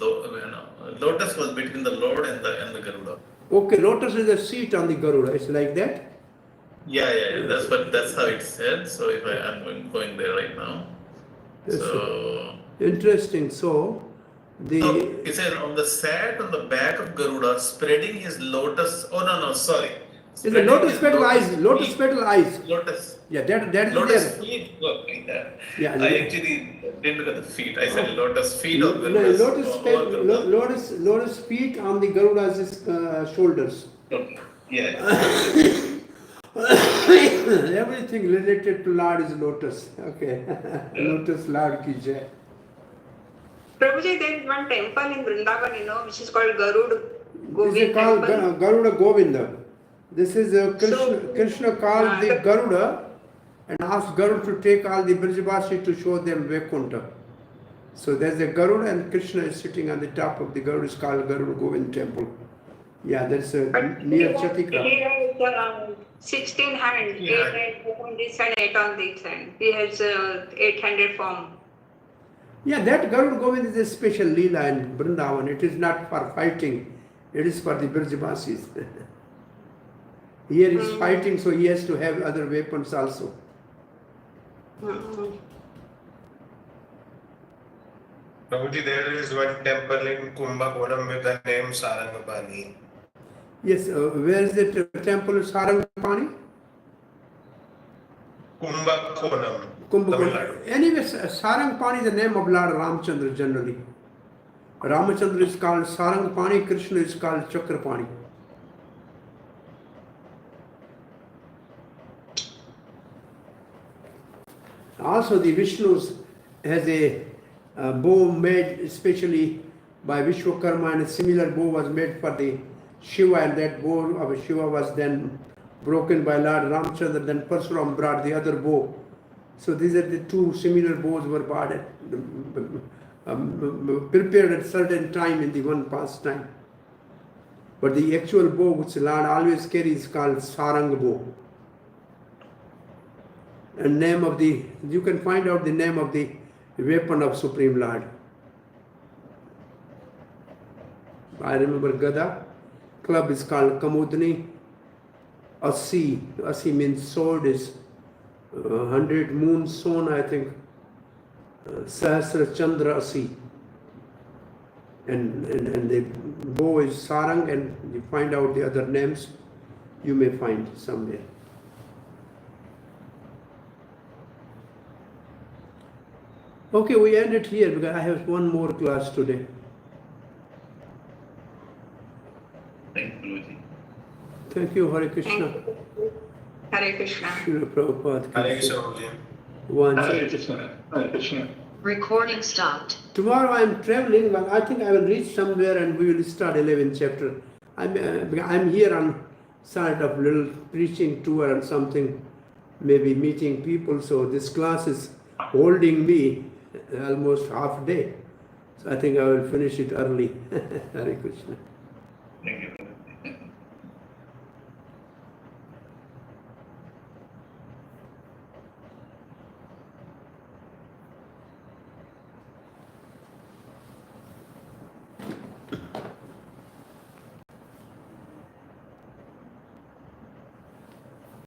lotus was between the Lord and the Garuda. Okay, lotus is a seat on the Garuda. It's like that. Yeah. That's how it said. So if I'm going there right now. Yes, So interesting. So he said sat on the back of Garuda, spreading his lotus. Oh no, sorry. It's the lotus petal eyes. Lotus petal eyes. Lotus. Yeah, that is Lotus there. feet look like that. Yeah, I actually didn't look at the feet. I said lotus feet of No, Garuda. lotus feet on the Garuda's shoulders. Okay. Yeah. Everything related to Lord is lotus. Okay. Lotus Lord ki jai. Prabhuji, there is one temple in Vrindavan, which is called Garuda This is called Temple. Garuda Govinda. This is Krishna called the Garuda and asked Garuda to take all the Brajavasi to show them Vaikuntha. So there's a Garuda and Krishna is sitting on the top of the Garuda. It's called Garuda Govinda Temple. Yeah, that's near Chatika. He has 16 hands, 8 on this and 8 on this hand. He has 8-handed form. Yeah, that Garuda Govinda is a special Leela in Vrindavan. It is not for fighting. It is for the Brajavasis. Here he is fighting, so he has to have other weapons also. Prabhuji, there is one temple in Kumbakonam with the name Sarangapani. Yes, where is the temple of Sarangapani? Kumbakonam, Tamil Kumbhakonam. Nadu. Anyway, Sarangapani is the name of Lord Ramchandra generally. Ramachandra is called Sarangapani, Krishna is called Chakrapani. Also, the Vishnu has a bow made especially by Vishwakarma, and a similar bow was made for the Shiva, and that bow of Shiva was then broken by Lord Ramchandra. Then Parsuram brought the other bow. So these are the two similar bows were brought at, prepared at certain time in the one past time. But the actual bow which Lord always carries is called Sarang bow. And name of the, you can find out the name of the weapon of Supreme Lord. I remember Gada. Club is called Kamudni. Asi. Asi means sword is 100 moon sown, I think. Sahasra Chandra Asi. And the bow is Sarang, and you find out the other names you may find somewhere. Okay, we end it here because I have one more class today. Thank you, Guruji. Thank you, Hare Krishna. Hare Krishna. Srila Prabhupada. Hare Krishna, Prabhuji. One. Hare Krishna. Hare Krishna. Recording stopped. Tomorrow I am traveling, but I think I will reach somewhere and we will start 11th chapter. I'm here on sort of little preaching tour and something, maybe meeting people. So this class is holding me almost half day. So I think I will finish it early. Hare Krishna. Thank you.